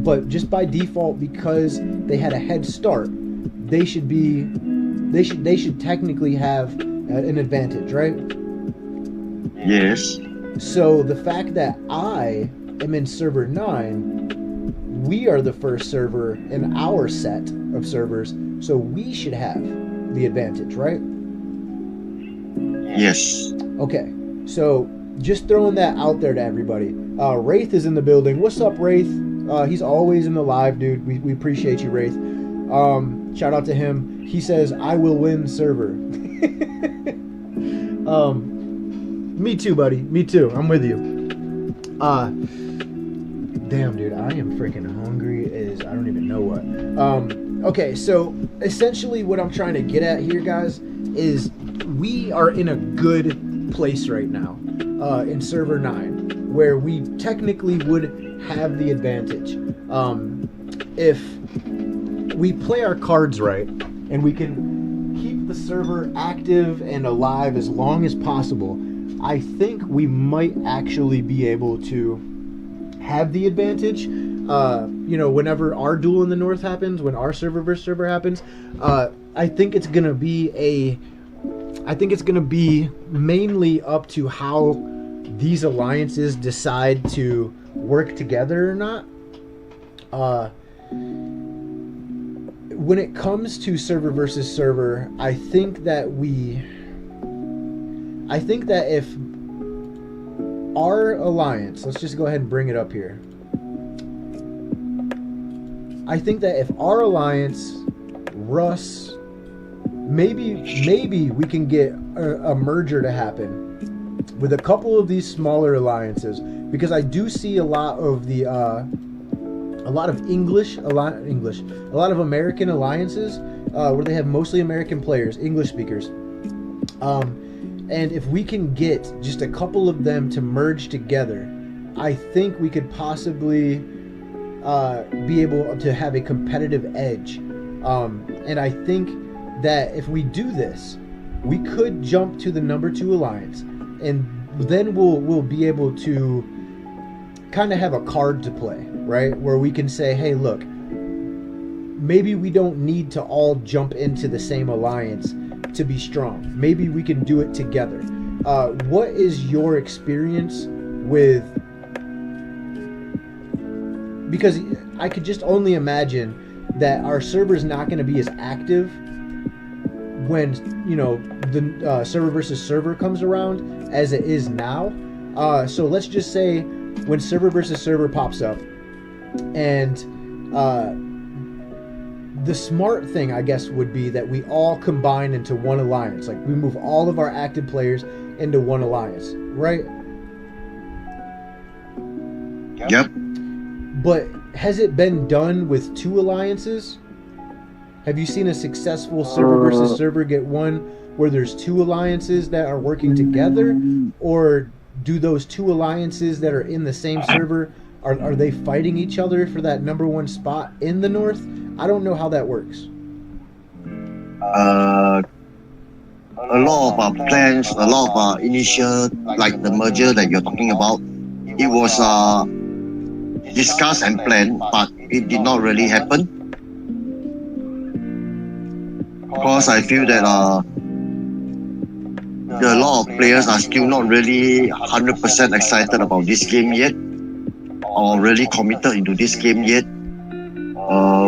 But just by default, because they had a head start, they should technically have an advantage, right? Yes. So the fact that I am in server 9, we are the first server in our set of servers, so we should have the advantage, right? Yes. Okay, so just throwing that out there to everybody. Wraith is in the building. What's up, Wraith? He's always in the live, dude. We appreciate you, Wraith. Shout out to him. He says, I will win server. Me too, buddy. Me too. I'm with you. Damn, dude. I am freaking hungry as I don't even know what. Okay, so essentially what I'm trying to get at here, guys, is we are in a good place right now in server 9 where we technically would have the advantage if we play our cards right and we can keep the server active and alive as long as possible. I think we might actually be able to have the advantage. You know, whenever our duel in the North happens, when our server versus server happens, I think it's gonna be mainly up to how these alliances decide to work together or not. When it comes to server versus server, I think that if our alliance, let's just go ahead and bring it up here. I think that if our alliance, Russ, maybe we can get a merger to happen with a couple of these smaller alliances, because I do see a lot of American alliances where they have mostly American players, English speakers, And if we can get just a couple of them to merge together, I think we could possibly be able to have a competitive edge. And I think that if we do this, we could jump to the number 2 alliance, and then we'll be able to kind of have a card to play, right? Where we can say, hey, look, maybe we don't need to all jump into the same alliance to be strong. Maybe we can do it together. What is your experience with... Because I could just only imagine that our server's not going to be as active when, you know, the server versus server comes around as it is now. So let's just say when server versus server pops up, and the smart thing, I guess, would be that we all combine into one alliance. Like, we move all of our active players into one alliance, right? Yep. But has it been done with 2 alliances? Have you seen a successful server versus server get one where there's 2 alliances that are working together? Or do those 2 alliances that are in the same server, are they fighting each other for that number 1 spot in the north? I don't know how that works. A lot of our plans, a lot of our initial, like the merger that you're talking about, it was discussed and planned, but it did not really happen. Because I feel that a lot of players are still not really 100% excited about this game yet, or really committed into this game yet.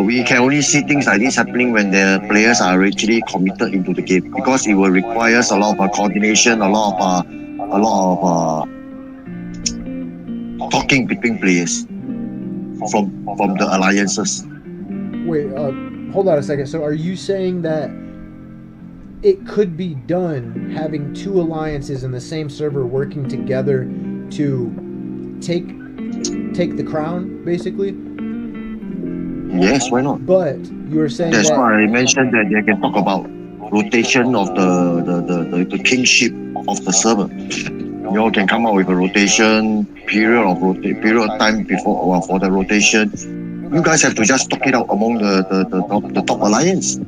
We can only see things like this happening when the players are actually committed into the game, because it will require a lot of coordination, a lot of talking between players from the alliances. Wait, hold on a second. So are you saying that it could be done having 2 alliances in the same server working together to take the crown, basically? Yes, why not? But you were saying that's that... why I mentioned that they can talk about rotation of the kingship of the server. You all can come up with a rotation period of time before or for the rotation. You guys have to just talk it out among the top alliance.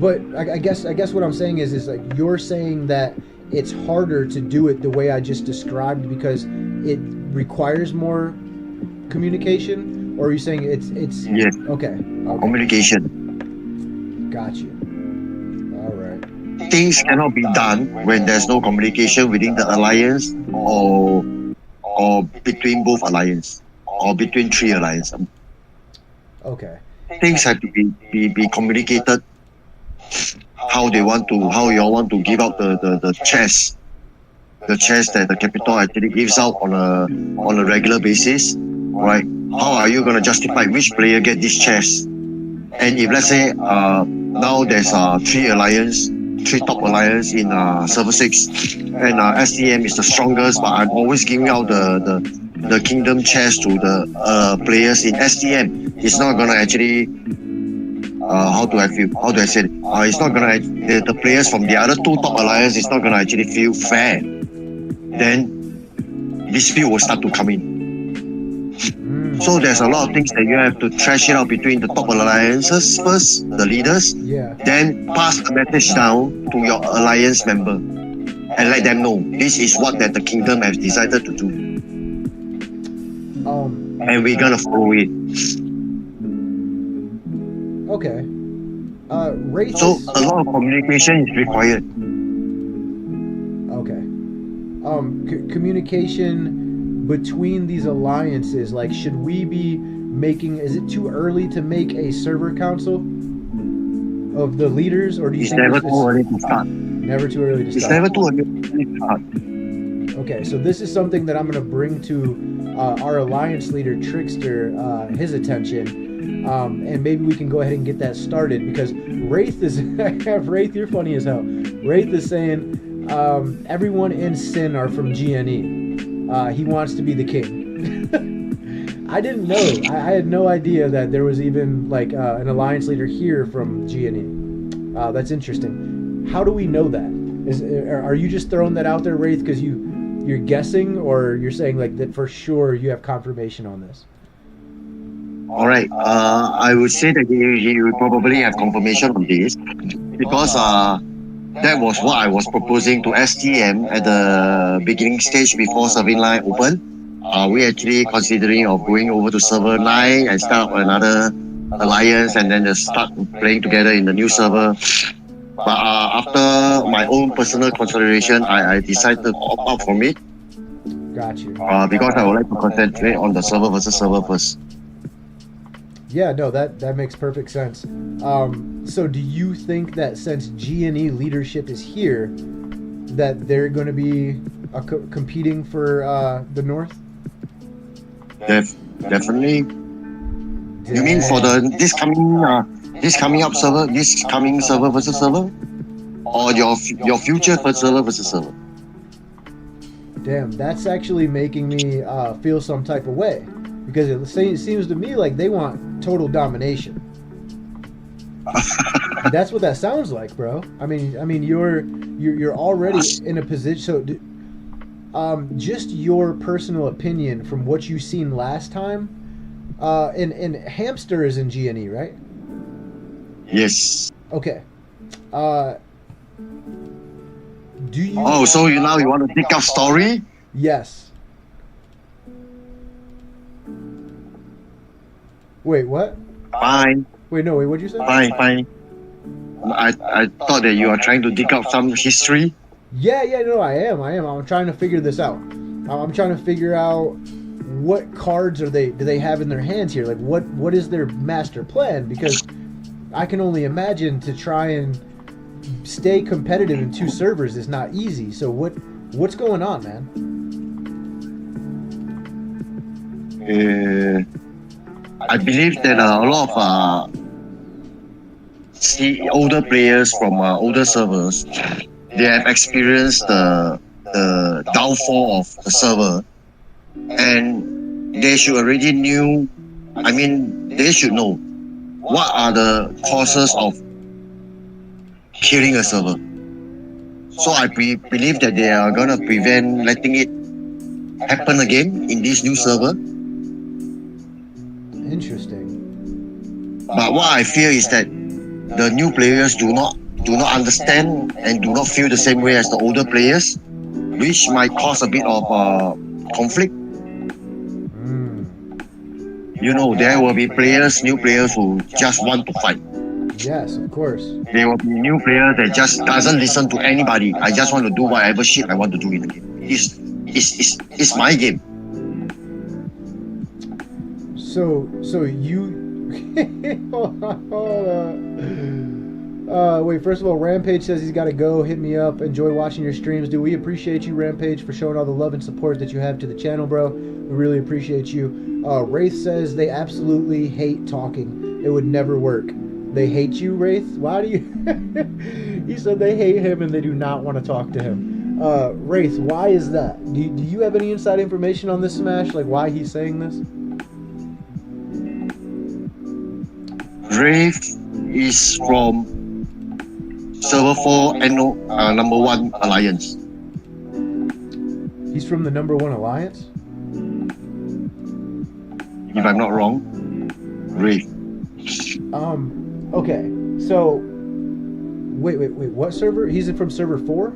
But I guess what I'm saying is like, you're saying that it's harder to do it the way I just described because it requires more communication, or are you saying it's yes? Okay. Communication. Got you. All right. Things cannot be done when there's no communication within the alliance or between both alliance or between 3 alliance. Okay. Things have to be communicated. How you all want to give out the chest that the capital actually gives out on a regular basis, right? How are you going to justify which player get this chest? And if let's say now there's 3 top alliance in server 6, and STM is the strongest, but I'm always giving out the kingdom chest to the players in STM. It's not going to actually how do I say it? It's not gonna, the players from the other 2 top alliance is not gonna actually feel fair. Then dispute will start to come in. So there's a lot of things that you have to thrash it out between the top alliances first, the leaders, then pass the message down to your alliance member and let them know this is what that the kingdom has decided to do. And we're gonna follow it. Okay. Wraith so a lot of communication is required. Okay. Communication between these alliances, like, should we be making... Is it too early to make a server council of the leaders, or do you think never too early to start? Never too early to start. It's never too early to start. Okay, so this is something that I'm going to bring to our alliance leader, Trickster, his attention. And maybe we can go ahead and get that started, because Wraith is... Wraith, you're funny as hell. Wraith is saying everyone in Sin are from GNE. He wants to be the king. I didn't know. I had no idea that there was even like an alliance leader here from GNE. That's interesting. How do we know that? Are you just throwing that out there, Wraith, because you're guessing, or you're saying like that for sure you have confirmation on this? All right. I would say that he will probably have confirmation on this because that was what I was proposing to STM at the beginning stage before serving line open. We actually considering of going over to server 9 and start up another alliance and then just start playing together in the new server. But after my own personal consideration, I decided to opt out from it. Got you. Because I would like to concentrate on the server versus server first. Yeah, no, that makes perfect sense. So do you think that since G&E leadership is here, that they're going to be competing for the North? Definitely. You mean for this coming server versus server, or your future first server versus server? Damn, that's actually making me feel some type of way, because it seems to me like they want total domination. That's what that sounds like, bro. I mean, you're already in a position. So, just your personal opinion from what you've seen last time. And Hamster is in G&E, right? Yes. Okay. Do you? Oh, so you want to pick up story? Yes. Wait, what? Fine. Wait, no, wait. What'd you say? Fine. I thought that you are trying to dig up some history. Yeah, no, I am. I'm trying to figure this out. I'm trying to figure out what cards do they have in their hands here. Like, what is their master plan? Because I can only imagine to try and stay competitive in two servers is not easy. So what's going on, man? I believe that a lot of older players from older servers, they have experienced the downfall of the server, and they should already they should know what are the causes of killing a server. So I believe that they are gonna prevent letting it happen again in this new server. Interesting. But what I fear is that the new players do not understand and do not feel the same way as the older players, which might cause a bit of conflict. You know, there will be new players who just want to fight. Yes, of course. There will be new players that just doesn't listen to anybody. I just want to do whatever shit I want to do in the game. It's my game. So you wait, first of all, Rampage says he's got to go. Hit me up. Enjoy watching your streams. We appreciate you, Rampage, for showing all the love and support that you have to the channel, bro. We really appreciate you. Wraith says they absolutely hate talking. It would never work. They hate you, Wraith? Why do you... He said they hate him and they do not want to talk to him. Wraith, why is that? Do you have any inside information on this Smash? Like why he's saying this? Wraith is from Server 4 and number 1 Alliance. He's from the number 1 Alliance? If I'm not wrong. Wraith. Okay. So wait, what server? He's from server 4?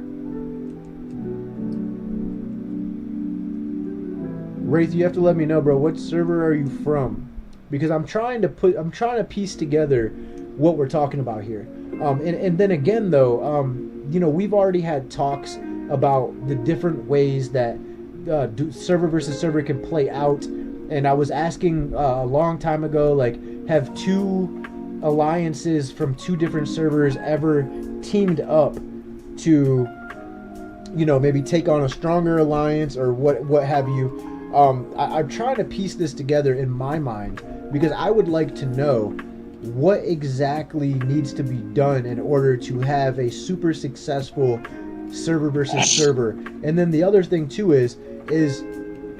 Wraith, you have to let me know, bro. What server are you from? Because I'm trying to piece together what we're talking about here. And then again, though, we've already had talks about the different ways that server versus server can play out. And I was asking a long time ago, like, have two alliances from two different servers ever teamed up to, maybe take on a stronger alliance or what have you? I'm trying to piece this together in my mind because I would like to know what exactly needs to be done in order to have a super successful server versus server. And then the other thing too is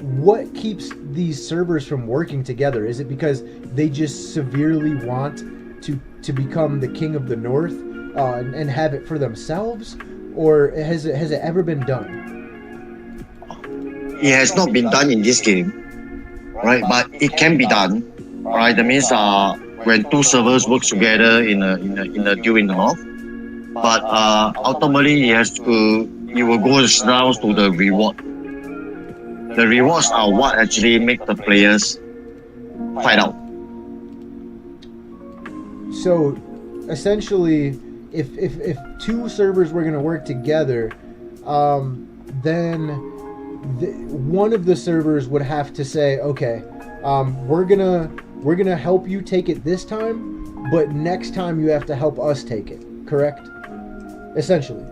what keeps these servers from working together? Is it because they just severely want to become the king of the North and have it for themselves? or has it ever been done? It has not been done in this game, right? But it can be done, right? That means when two servers work together in a duel in the north. But ultimately, it will go down to the reward. The rewards are what actually make the players fight out. So, essentially, if two servers were going to work together, then one of the servers would have to say, okay, we're gonna help you take it this time, but next time you have to help us take it. Correct? Essentially.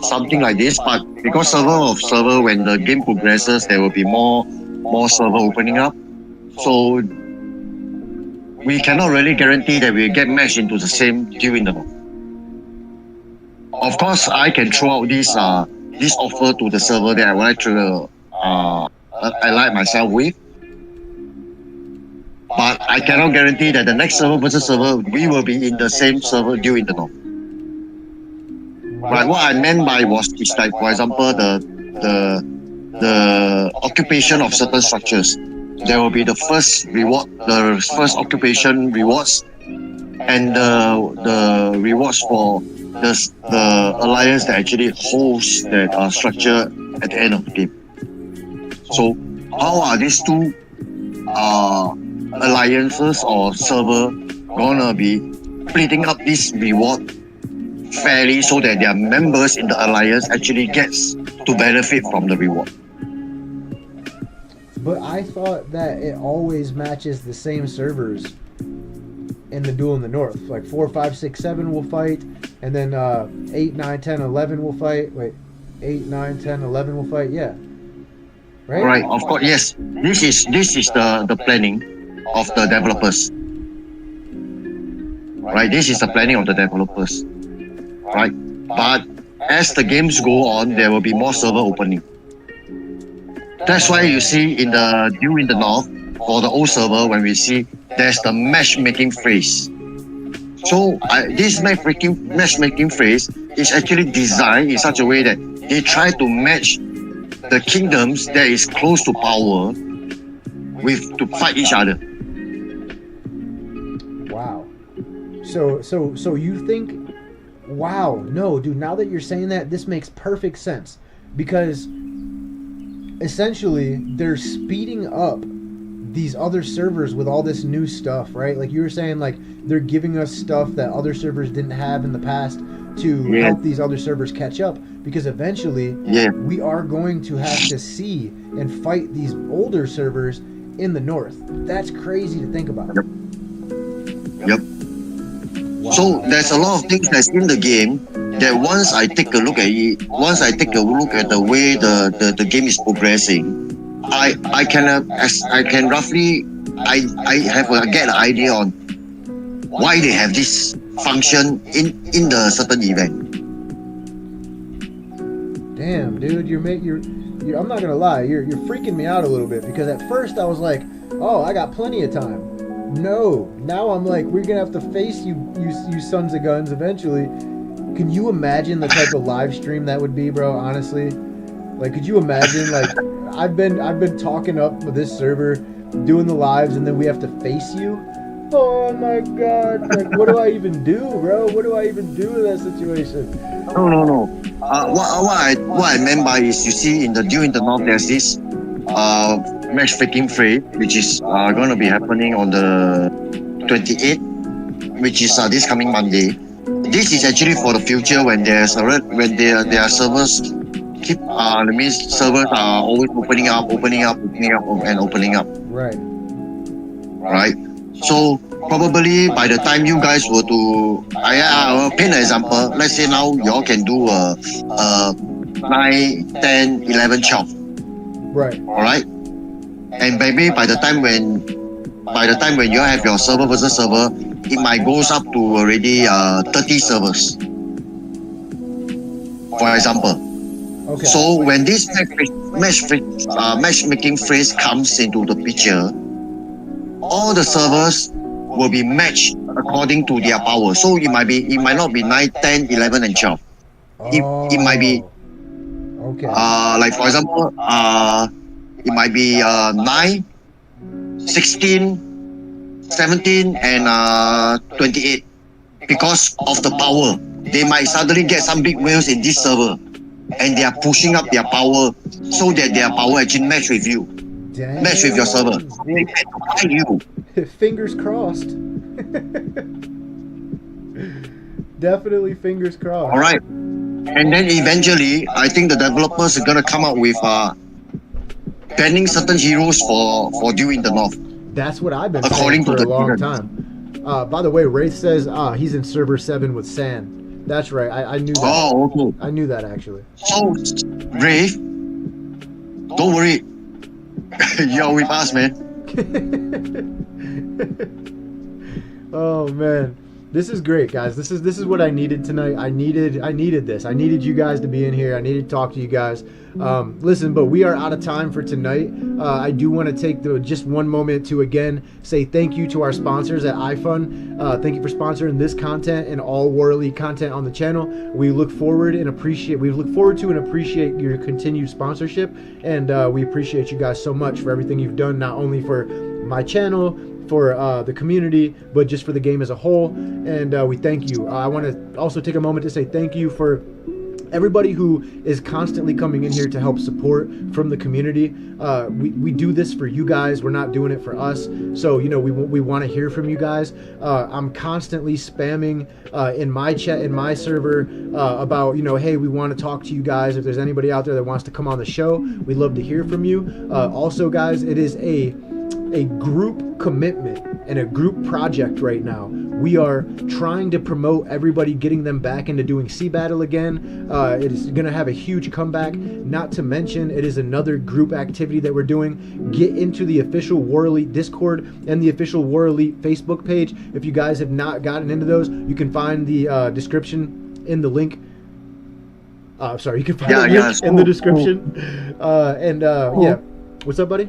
Something like this, but because server, when the game progresses, there will be more server opening up. So we cannot really guarantee that we get matched into the same duel in the north. Of course, I can throw out this offer to the server that I would like to ally myself with. But I cannot guarantee that the next server versus server, we will be in the same server duel in the north. Right, what I meant by is like, for example, the occupation of certain structures. There will be the first reward, the first occupation rewards, and the rewards for the alliance that actually holds that structure at the end of the game. So, how are these two alliances or server gonna be splitting up this reward fairly so that their members in the alliance actually gets to benefit from the reward? But I thought that it always matches the same servers in the duel in the north. Like 4, 5, 6, 7 will fight, and then 8, 9, 10, 11 will fight. Wait, 8, 9, 10, 11 will fight. Yeah. Right? Right, of course, yes. This is the planning of the developers. Right, this is the planning of the developers. Right, but as the games go on, there will be more server opening. That's why you see in the duel in the north, for the old server, when we see there's the matchmaking phase. So this matchmaking phase is actually designed in such a way that they try to match the kingdoms that is close to power to fight each other. Wow. So you think? Wow, no, dude. Now that you're saying that, this makes perfect sense, because essentially they're speeding up these other servers with all this new stuff, right? Like you were saying, like they're giving us stuff that other servers didn't have in the past to help these other servers catch up, because eventually we are going to have to see and fight these older servers in the north. That's crazy to think about. Yep. Wow. So there's a lot of things that's in the game that once I take a look at it, once I take a look at the way the game is progressing, I can roughly get an idea on why they have this function in the certain event. Damn, dude, you're I'm not gonna lie, you're freaking me out a little bit, because at first I was like, oh, I got plenty of time. No, now I'm like, we're gonna have to face you sons of guns eventually. Can you imagine the type of live stream that would be, bro? Honestly, like, could you imagine? Like, I've been talking up with this server, doing the lives, and then we have to face you. Oh my god! Like, what do I even do, bro? What do I even do in that situation? No. What I meant by is, you see, in the duel in the north, there's this matchmaking phase, which is going to be happening on the 28th, which is this coming Monday. This is actually for the future when there are servers that means servers are always opening up. Right. So probably by the time you guys were to, I'll paint an example. Let's say now y'all can do 9, 10, 11, 12. Right. All right. And maybe by the time when you have your server versus server, it might goes up to already 30 servers, for example. Okay. So when this matchmaking phase comes into the picture, all the servers will be matched according to their power. So it might not be 9, 10, 11, and 12. It might be okay. like for example, it might be 9, 16, 17, and 28. Because of the power, they might suddenly get some big whales in this server, and they are pushing up their power so that their power actually match with you, Dang. match with your server. They can find you. Fingers crossed. Definitely fingers crossed. All right, and then eventually, I think the developers are gonna come up with banning certain heroes for Due in the North. That's what I've been According saying for to a the long internet. time. By the way, Wraith says he's in server 7 with San. That's right. I knew that. Oh, okay. I knew that actually. So, Brave, don't worry. You're with us, man. Oh man, this is great, guys. This is what I needed tonight. I needed this. I needed you guys to be in here. I needed to talk to you guys. Listen, but we are out of time for tonight. I do want to take just one moment to again say thank you to our sponsors at iFun. Thank you for sponsoring this content and all War Elite content on the channel. We look forward to and appreciate your continued sponsorship, and we appreciate you guys so much for everything you've done, not only for my channel, for the community, but just for the game as a whole. And we thank you. I want to also take a moment to say thank you for everybody who is constantly coming in here to help support from the community. We do this for you guys. We're not doing it for us. So, you know, we want to hear from you guys. I'm constantly spamming in my chat, in my server, about, you know, hey, we want to talk to you guys. If there's anybody out there that wants to come on the show, we'd love to hear from you. Also, guys, it is a group commitment and a group project right now. We are trying to promote everybody, getting them back into doing Sea Battle again. It is going to have a huge comeback. Not to mention, it is another group activity that we're doing. Get into the official War Elite Discord and the official War Elite Facebook page. If you guys have not gotten into those, you can find the description in the link. Sorry, you can find the link in the description. Yeah. What's up, buddy?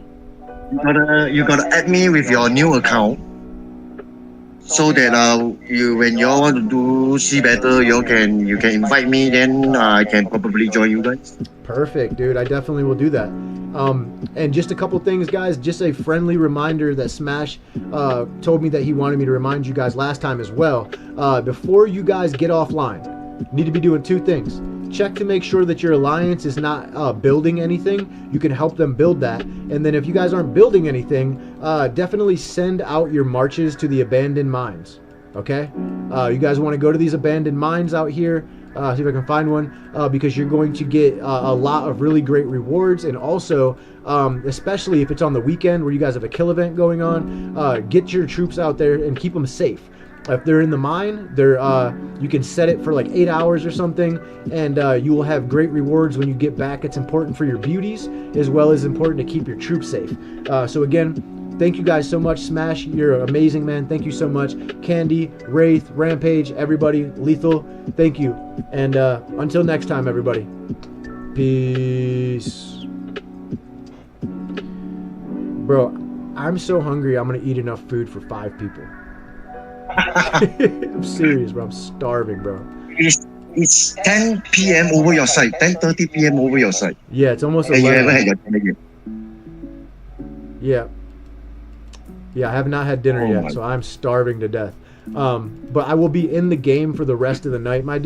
You gotta add me with your new account, so that when you all want to do Sea Battle, you can invite me. Then I can probably join you guys. Perfect, dude. I definitely will do that. And just a couple things, guys. Just a friendly reminder that Smash told me that he wanted me to remind you guys last time as well. Before you guys get offline, you need to be doing two things. Check to make sure that your alliance is not building anything. You can help them build that. And then if you guys aren't building anything, definitely send out your marches to the abandoned mines. Okay? You guys want to go to these abandoned mines out here. See if I can find one, because you're going to get a lot of really great rewards. And also, especially if it's on the weekend where you guys have a kill event going on, get your troops out there and keep them safe. If they're in the mine, you can set it for like 8 hours or something, and you will have great rewards when you get back. It's important for your beauties, as well as important to keep your troops safe. So again, thank you guys so much. Smash, you're amazing, man. Thank you so much. Candy, Wraith, Rampage, everybody, Lethal, thank you. And until next time, everybody, peace. Bro, I'm so hungry, I'm gonna eat enough food for 5 people. I'm serious, bro. I'm starving, bro. It's 10 p.m. over your side, 10:30 p.m. over your side. Yeah, it's almost And 11. you haven't had your dinner yet. Yeah, I have not had dinner yet, so I'm starving to death. But I will be in the game for the rest of the night, my dude.